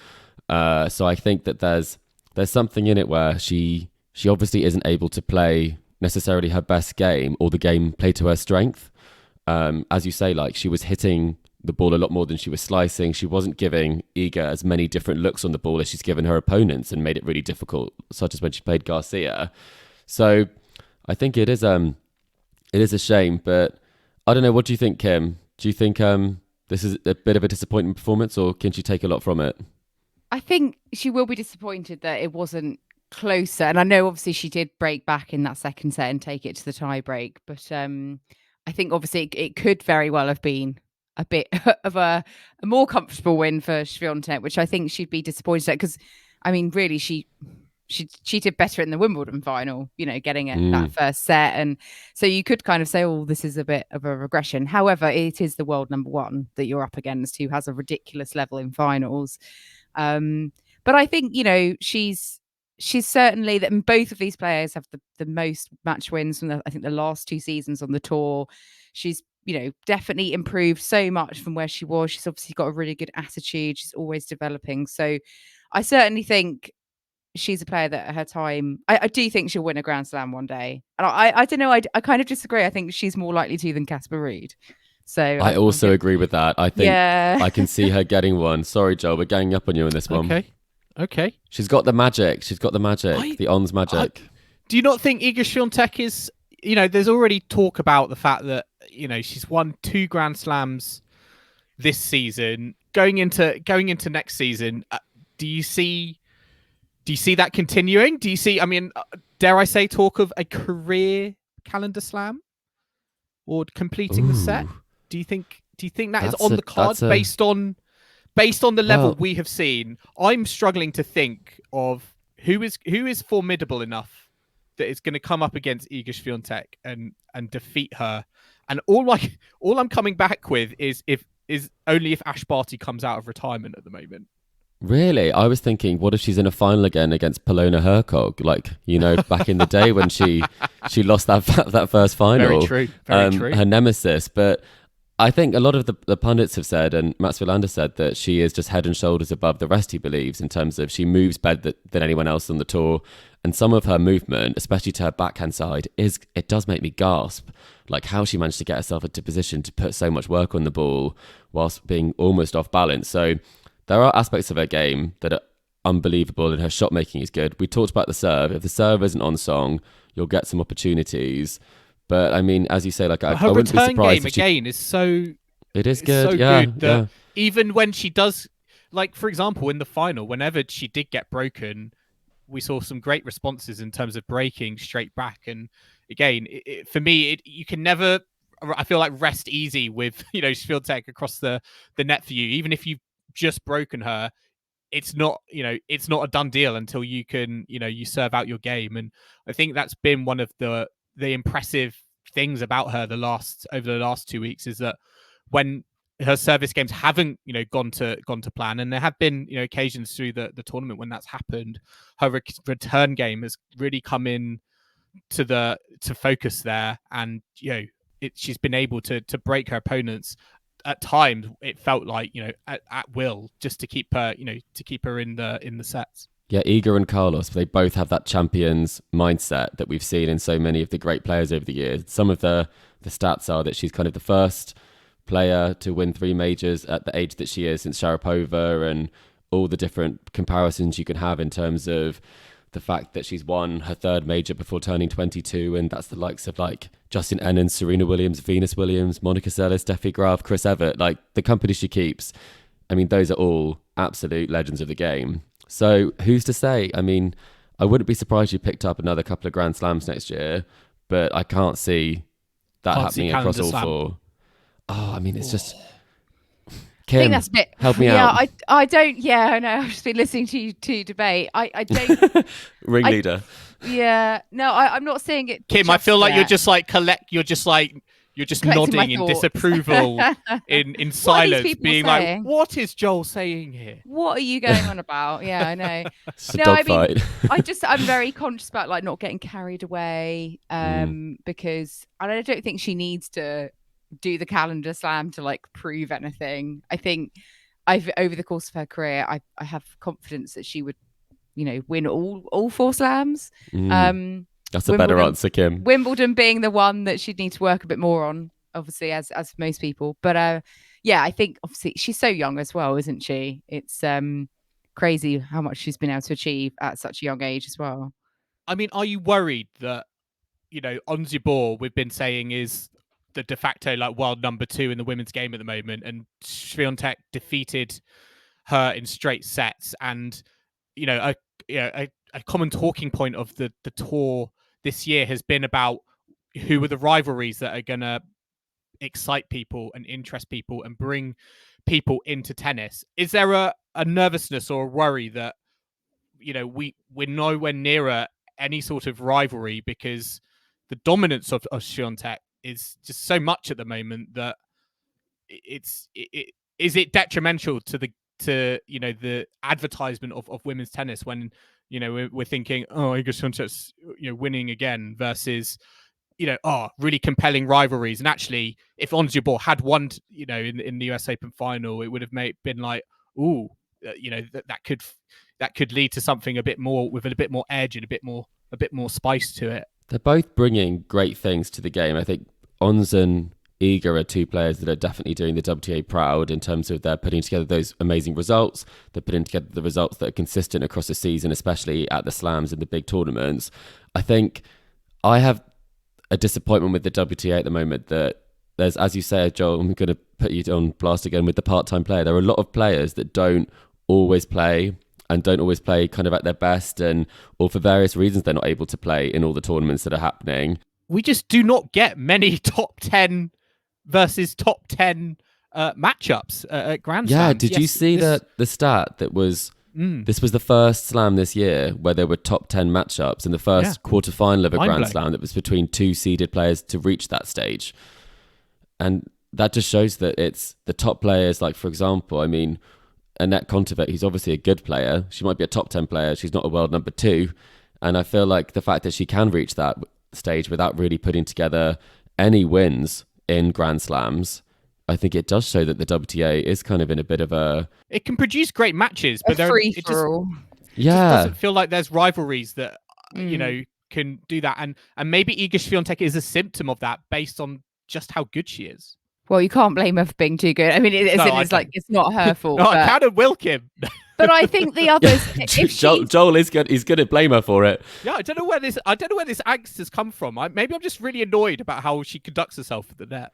So I think that there's something in it where she obviously isn't able to play necessarily her best game or the game played to her strength. As you say, like, she was hitting the ball a lot more than she was slicing. She wasn't giving Iga as many different looks on the ball as she's given her opponents and made it really difficult, such as when she played Garcia. So I think it is a shame, but I don't know. What do you think, Kim? Do you think this is a bit of a disappointing performance, or can she take a lot from it? I think she will be disappointed that it wasn't closer. And I know obviously she did break back in that second set and take it to the tie break. But I think obviously it could very well have been a bit of a more comfortable win for Swiatek, which I think she'd be disappointed at, because really she did better in the Wimbledon final, getting that first set. And so you could kind of say, oh, this is a bit of a regression. However, it is the world number one that you're up against, who has a ridiculous level in finals. But I think, she's certainly that, and both of these players have the most match wins from I think the last two seasons on the tour. She's definitely improved so much from where she was. She's obviously got a really good attitude. She's always developing. So I certainly think she's a player that at her time, I do think she'll win a Grand Slam one day. And I don't know, I kind of disagree. I think she's more likely to than Casper Ruud. So I also agree with that. I think I can see her getting one. Sorry, Joel, we're ganging up on you in this one. Okay. She's got the magic. The Ons magic. Do you not think Iga Swiatek is, there's already talk about the fact that, she's won 2 Grand Slams this season. Going into next season, do you see that continuing? Do you see, dare I say, talk of a career calendar slam or completing the set? Do you think that is on the cards based on the level we have seen? I'm struggling to think of who is formidable enough that is going to come up against Iga Swiatek and defeat her. And all I'm coming back with is only if Ash Barty comes out of retirement at the moment. Really? I was thinking, what if she's in a final again against Polona Hercog? Like, back in the day when she lost that first final. Very true. Her nemesis. But I think a lot of the pundits have said, and Mats Wilander said, that she is just head and shoulders above the rest, he believes, in terms of she moves better than anyone else on the tour. And some of her movement, especially to her backhand side, it does make me gasp. Like how she managed to get herself into position to put so much work on the ball whilst being almost off balance. So there are aspects of her game that are unbelievable, and her shot making is good. We talked about the serve. If the serve isn't on song, you'll get some opportunities. But I mean, as you say, like I wouldn't be surprised. Her return game again is so. It is good, so yeah. Good that even when she does, like for example, in the final, whenever she did get broken, we saw some great responses in terms of breaking straight back. And again, for me, you can never. I feel like rest easy with Swiatek across the net for you. Even if you've just broken her, it's not a done deal until you can you serve out your game. And I think that's been one of the impressive things about her over the last 2 weeks is that when her service games haven't gone to plan, and there have been occasions through the tournament when that's happened, her return game has really come in to focus there, and she's been able to break her opponents at times. It felt like at will, just to keep her in the sets. Yeah, Iga and Carlos, they both have that champions mindset that we've seen in so many of the great players over the years. Some of the stats are that she's kind of the first player to win 3 majors at the age that she is since Sharapova, and all the different comparisons you can have in terms of the fact that she's won her 3rd major before turning 22, and that's the likes of like Justin Ennens, Serena Williams, Venus Williams, Monica Seles, Steffi Graf, Chris Evert, like the company she keeps. I mean, those are all absolute legends of the game. So who's to say? I mean, I wouldn't be surprised you picked up another couple of Grand Slams next year, but I can't see that happening across all 4. Oh, I mean, it's just... Kim, I think that's a bit... help me out. I don't... Yeah, I know. I've just been listening to you two debate. I don't... Ringleader. Yeah. No, I'm not saying it... Kim, I feel like you're just nodding in disapproval in silence, being saying? like, what is Joel saying here? What are you going on about? Yeah, I know. It's a dogfight. I'm very conscious about like not getting carried away because I don't think she needs to do the calendar slam to like prove anything. I think over the course of her career, I have confidence that she would, win all 4 slams. That's a better answer, Kim. Wimbledon being the one that she'd need to work a bit more on, obviously, as most people. But yeah, I think obviously she's so young as well, isn't she? It's crazy how much she's been able to achieve at such a young age as well. I mean, are you worried that, Ons Jabeur, we've been saying, is the de facto like world number 2 in the women's game at the moment, and Swiatek defeated her in straight sets, and a common talking point of the tour this year has been about who are the rivalries that are going to excite people and interest people and bring people into tennis. Is there a nervousness or a worry that, we're nowhere nearer any sort of rivalry because the dominance of Swiatek is just so much at the moment that is it detrimental to the advertisement of women's tennis when we're thinking, oh, Iga Swiatek's winning again versus really compelling rivalries. And actually, if Ons Jabeur had won in the US Open final, it would have been like, ooh, that could lead to something a bit more with a bit more edge and a bit more spice to it. They're both bringing great things to the game. I think Ons and Iga are 2 players that are definitely doing the WTA proud in terms of they're putting together those amazing results. They're putting together the results that are consistent across the season, especially at the slams and the big tournaments. I think I have a disappointment with the WTA at the moment that there's, as you say, Joel, I'm going to put you on blast again with the part-time player. There are a lot of players that don't always play and don't always play kind of at their best, or for various reasons they're not able to play in all the tournaments that are happening. We just do not get many top 10 versus top 10 matchups at Grand Slams. Yeah, did you see the stat that was... This was the first slam this year where there were top 10 matchups in the first quarterfinal of a Grand Slam that was between 2 seeded players to reach that stage. And that just shows that it's the top players, like, for example, I mean, Annette Kontaveit, who's obviously a good player. She might be a top 10 player. She's not a world number 2. And I feel like the fact that she can reach that stage without really putting together any wins in Grand Slams, I think it does show that the WTA is kind of in a bit of a... It can produce great matches, but free for all. It just doesn't feel like there's rivalries that can do that. And maybe Iga Swiatek is a symptom of that based on just how good she is. Well, you can't blame her for being too good. I mean, it's like it's not her fault. No, I can Wilk him. But I think the others. Joel is good. He's going to blame her for it. Yeah, I don't know where this angst has come from. Maybe I'm just really annoyed about how she conducts herself at the net.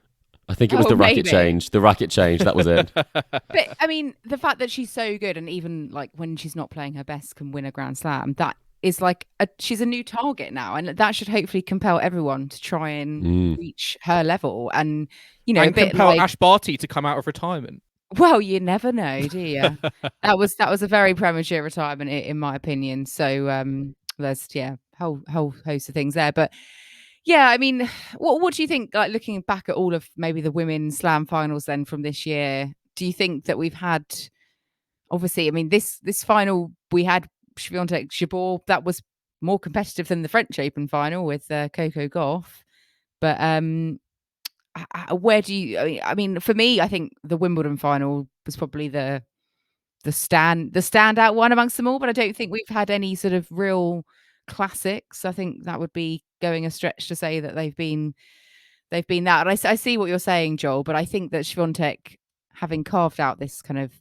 I think it was the racket change. The racket change. That was it. But I mean, the fact that she's so good, and even like when she's not playing her best, can win a Grand Slam. That is like she's a new target now, and that should hopefully compel everyone to try and reach her level. And and compel Ash Barty to come out of retirement. Well, you never know, do you? that was a very premature retirement, in my opinion. So there's whole host of things there, but. Yeah, I mean, what do you think, like looking back at all of maybe the women's slam finals then from this year, do you think that we've had, obviously, I mean, this final, we had Swiatek, Jabeur, that was more competitive than the French Open final with Coco Gauff. But where do you, I mean, for me, I think the Wimbledon final was probably the standout one amongst them all, but I don't think we've had any sort of real classics. I think that would be going a stretch to say that they've been that. And I see what you're saying, Joel, but I think that Swiatek, having carved out this kind of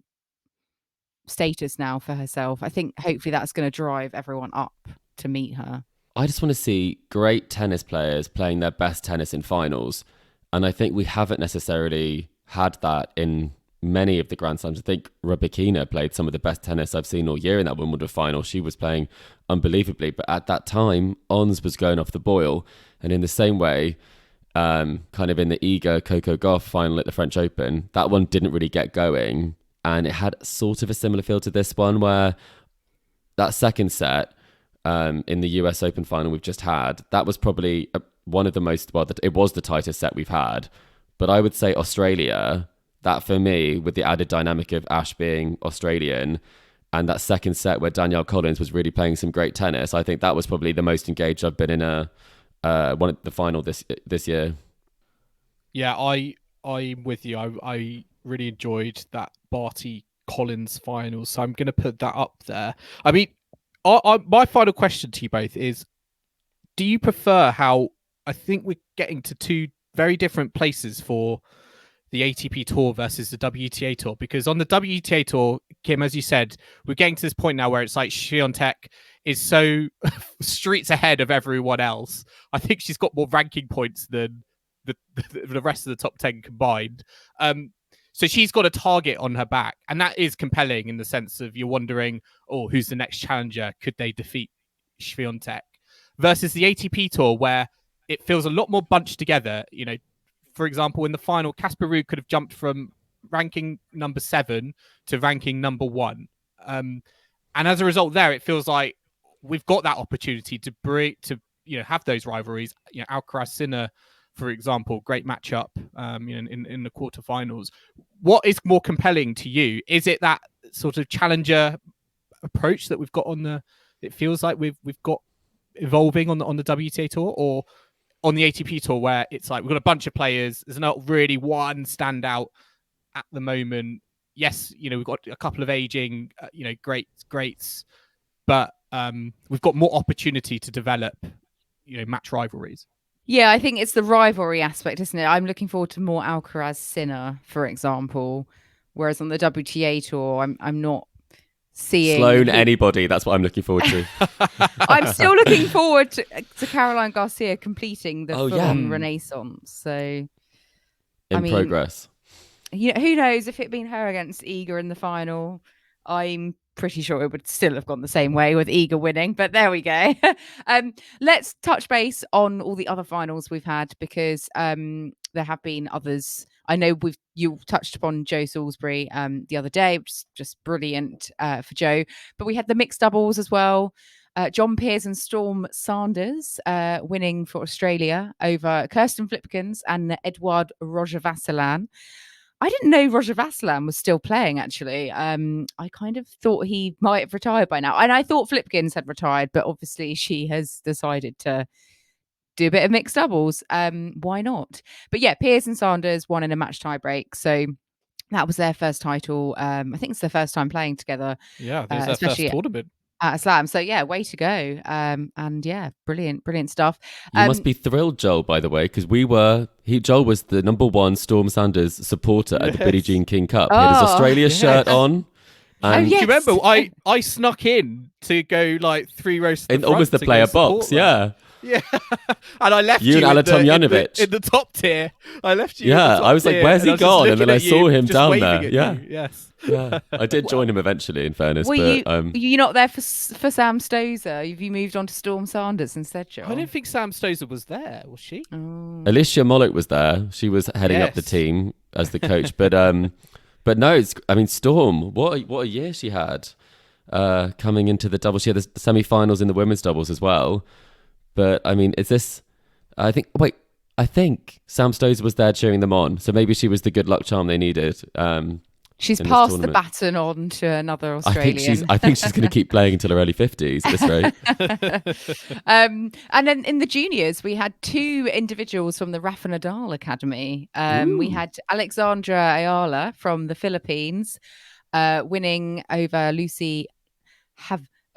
status now for herself, I think hopefully that's going to drive everyone up to meet her. I just want to see great tennis players playing their best tennis in finals, and I think we haven't necessarily had that in many of the Grand Slams. I think Rybakina played some of the best tennis I've seen all year in that Wimbledon final. She was playing unbelievably, but at that time, Ons was going off the boil. And in the same way, kind of in the Iga Coco Gauff final at the French Open, that one didn't really get going. And it had sort of a similar feel to this one, where that second set in the US Open final we've just had, that was probably one of the most, it was the tightest set we've had. But I would say Australia, that for me, with the added dynamic of Ash being Australian, and that second set where Danielle Collins was really playing some great tennis, I think that was probably the most engaged I've been in one of the final this year. Yeah, I'm with you. I really enjoyed that Barty Collins final, so I'm going to put that up there. I mean, my final question to you both is: do you prefer how I think we're getting to two very different places for the ATP Tour versus the WTA Tour? Because on the WTA Tour, Kim, as you said, we're getting to this point now where it's like Swiatek is so streets ahead of everyone else. I think she's got more ranking points than the rest of the top 10 combined. So she's got a target on her back, and that is compelling in the sense of you're wondering, who's the next challenger? Could they defeat Swiatek? Versus the ATP Tour, where it feels a lot more bunched together. For example, in the final, Casper Ruud could have jumped from ranking number 7 to ranking number 1. And as a result there, it feels like we've got that opportunity to have those rivalries. Alcaraz Sinner, for example, great matchup in the quarterfinals. What is more compelling to you? Is it that sort of challenger approach that we've got it feels like we've got evolving on the WTA Tour, or on the ATP Tour, where it's like we've got a bunch of players, there's not really one standout at the moment? Yes, we've got a couple of aging, greats, but we've got more opportunity to develop, match rivalries. Yeah, I think it's the rivalry aspect, isn't it? I'm looking forward to more Alcaraz Sinner, for example, whereas on the WTA Tour, I'm not seeing Sloane anybody. That's what I'm looking forward to. I'm still looking forward to Caroline Garcia completing the full-on renaissance. So in progress. Who knows if it'd been her against Iga in the final? I'm pretty sure it would still have gone the same way with Iga winning, but there we go. Let's touch base on all the other finals we've had, because there have been others. I know you touched upon Joe Salisbury the other day, which is just brilliant for Joe. But we had the mixed doubles as well. John Peers and Storm Sanders winning for Australia over Kirsten Flipkens and Edouard Roger-Vasselin. I didn't know Roger Vasselin was still playing, actually. I kind of thought he might have retired by now. And I thought Flipkens had retired, but obviously she has decided to do a bit of mixed doubles. Why not? But yeah, Piers and Sanders won in a match tie break. So that was their first title. I think it's their first time playing together. Yeah, this is their especially first tournament. At a slam. So yeah, way to go. And yeah, brilliant stuff. You must be thrilled, Joel, by the way, because Joel was the #1 Storm Sanders supporter at the Billie Jean King Cup. He had his Australia shirt on. And yes. Do you remember I snuck in to go like 3 rows to the in front almost the to player go box, support them. yeah. And I left You and in Ala the- Tomljanovic. in the top tier. I left you. Yeah, in the top I was like, tier, where's he I was just gone? And then looking I at saw you, him just down waving there. at Yeah. you. Yes. Yeah, I did join him eventually, in fairness. Were but you not there for Sam Stosur? Have you moved on to Storm Sanders instead, Joel? I don't think Sam Stosur was there, was she? Oh. Alicia Mollick was there. She was heading up the Yes. team as the coach. But no, Storm, what a year she had coming into the doubles. She had the semi-finals in the women's doubles as well. But I mean, I think Sam Stosur was there cheering them on. So maybe she was the good luck charm they needed. She's in this passed the tournament. baton on to another Australian. I think she's going to keep playing until her early 50s at this rate. And then in the juniors, we had 2 individuals from the Rafa Nadal Academy. We had Alexandra Ayala from the Philippines winning over Lucy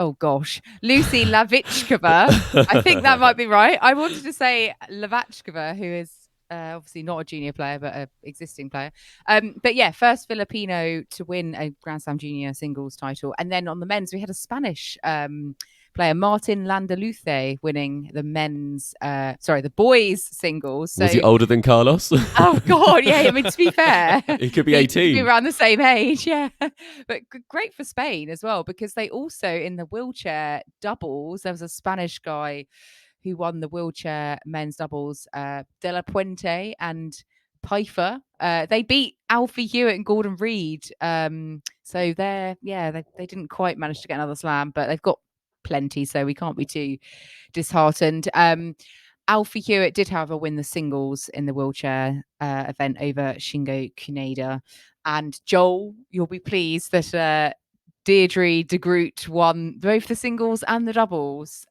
Lavichkova. I think that might be right. I wanted to say Lavachkova, who is obviously not a junior player, but an existing player. But yeah, first Filipino to win a Grand Slam junior singles title. And then on the men's, we had a Spanish player, Martin Landaluce, winning the boys singles. So, Was he older than Carlos? oh God, yeah. I mean, to be fair, He could be he 18. be around the same age, yeah. But great for Spain as well, because they also, in the wheelchair doubles, there was a Spanish guy who won the wheelchair men's doubles, De La Puente and Pfeiffer. They beat Alfie Hewitt and Gordon Reed. So they didn't quite manage to get another slam, but they've got plenty, so we can't be too disheartened. Alfie Hewitt did, however, win the singles in the wheelchair event over Shingo Kuneda. And Joel, you'll be pleased that Deirdre de Groot won both the singles and the doubles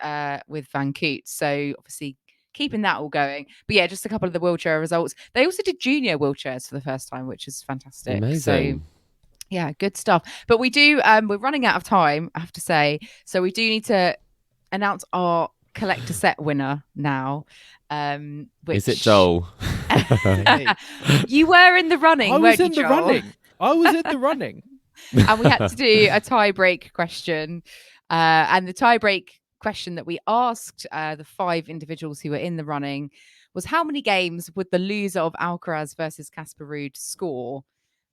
with Van Koot. So obviously keeping that all going. But yeah, just a couple of the wheelchair results. They also did junior wheelchairs for the first time, which is fantastic. Amazing. So yeah, good stuff. But we do, we're running out of time, I have to say. So we do need to announce our collector set winner now. Is it Joel? You were in the running. I was in Joel? the running. I was in the running. And we had to do a tie-break question. And the tie-break question that we asked the 5 individuals who were in the running was, how many games would the loser of Alcaraz versus Casper Ruud score?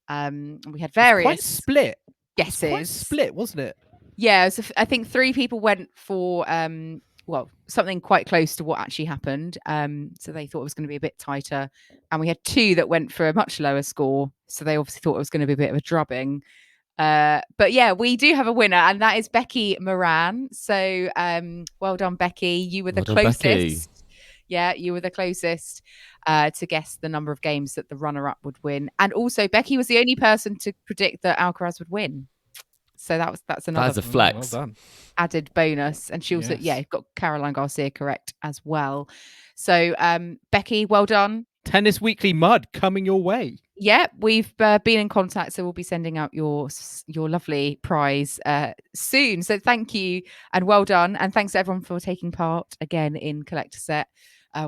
We had various Quite split. guesses. Quite split, wasn't it? Yeah, so I think 3 people went for something quite close to what actually happened. So they thought it was going to be a bit tighter. And we had 2 that went for a much lower score. So they obviously thought it was going to be a bit of a drubbing. But yeah, we do have a winner, and that is Becky Moran. So well done, Becky. You were the closest. Becky. Yeah, you were the closest to guess the number of games that the runner-up would win. And also, Becky was the only person to predict that Alcaraz would win. So that's another That's a flex. Well done. added bonus. And she also, got Caroline Garcia correct as well. So Becky, well done. Tennis Weekly mud coming your way. Yeah, we've been in contact, so we'll be sending out your lovely prize soon. So thank you and well done. And thanks to everyone for taking part again in Collector Set.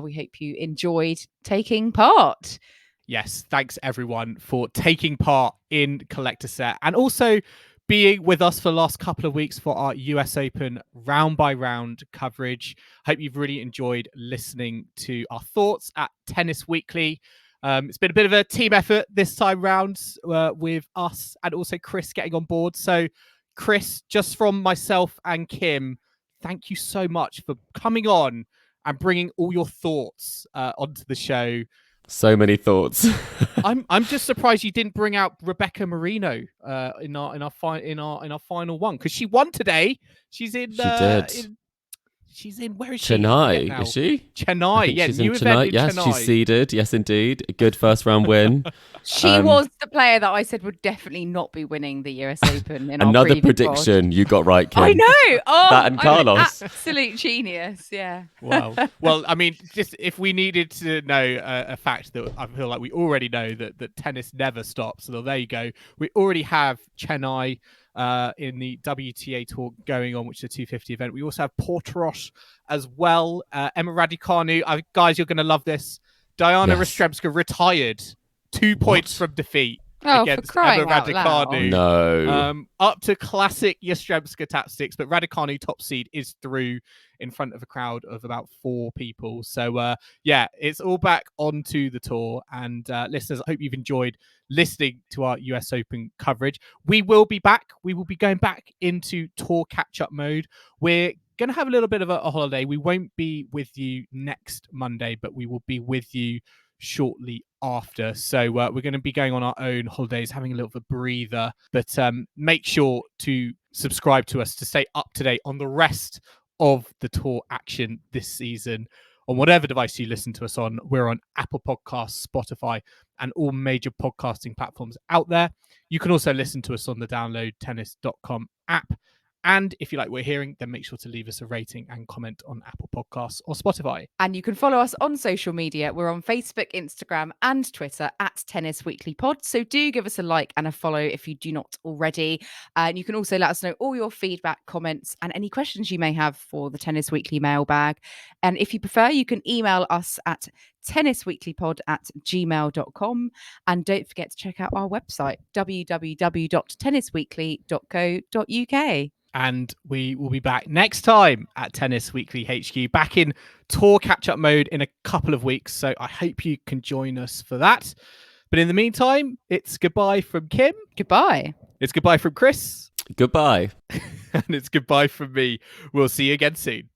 We hope you enjoyed taking part. Yes, thanks everyone for taking part in Collector Set and also being with us for the last couple of weeks for our US Open round by round coverage. Hope you've really enjoyed listening to our thoughts at Tennis Weekly. It's been a bit of a team effort this time round with us and also Chris getting on board. So Chris, just from myself and Kim, thank you so much for coming on and bringing all your thoughts onto the show. So many thoughts. I'm just surprised you didn't bring out Rebecca Marino in our final one, because she won today. She's in. She did. She's in. Where is she? Chennai, is she? Chennai, yeah, she's new in event Chennai. in Yes, Chennai. she's seeded. Yes, indeed. A good first round win. She was the player that I said would definitely not be winning the US Open in Another our previous prediction you got right, Kim. I know. Oh, That and I'm an Carlos. absolute genius. Yeah. Wow. Well, I mean, just if we needed to know a fact that I feel like we already know that tennis never stops. So there you go. We already have Chennai in the WTA Tour going on, which is a 250 event. We also have Portorosh as well. Emma Raducanu. Guys, you're going to love this. Diana Yastremska retired 2 points from defeat against Emma Raducanu. No. Up to classic Yastremska tactics, but Raducanu top seed is through in front of a crowd of about 4 people. So it's all back onto the tour. And listeners, I hope you've enjoyed listening to our US Open coverage. We will be back. We will be going back into tour catch-up mode. We're going to have a little bit of a holiday. We won't be with you next Monday, but we will be with you shortly after. So we're going to be going on our own holidays, having a little bit of a breather. But make sure to subscribe to us to stay up to date on the rest of the tour action this season. On whatever device you listen to us on, we're on Apple Podcasts, Spotify, and all major podcasting platforms out there. You can also listen to us on the downloadtennis.com app. And if you like what we're hearing, then make sure to leave us a rating and comment on Apple Podcasts or Spotify. And you can follow us on social media. We're on Facebook, Instagram, and Twitter at Tennis Weekly Pod. So do give us a like and a follow if you do not already. And you can also let us know all your feedback, comments, and any questions you may have for the Tennis Weekly mailbag. And if you prefer, you can email us at tennisweeklypod@gmail.com. And don't forget to check out our website, www.tennisweekly.co.uk. And we will be back next time at Tennis Weekly HQ, back in tour catch-up mode in a couple of weeks. So I hope you can join us for that. But in the meantime, it's goodbye from Kim. Goodbye. It's goodbye from Chris. Goodbye. And it's goodbye from me. We'll see you again soon.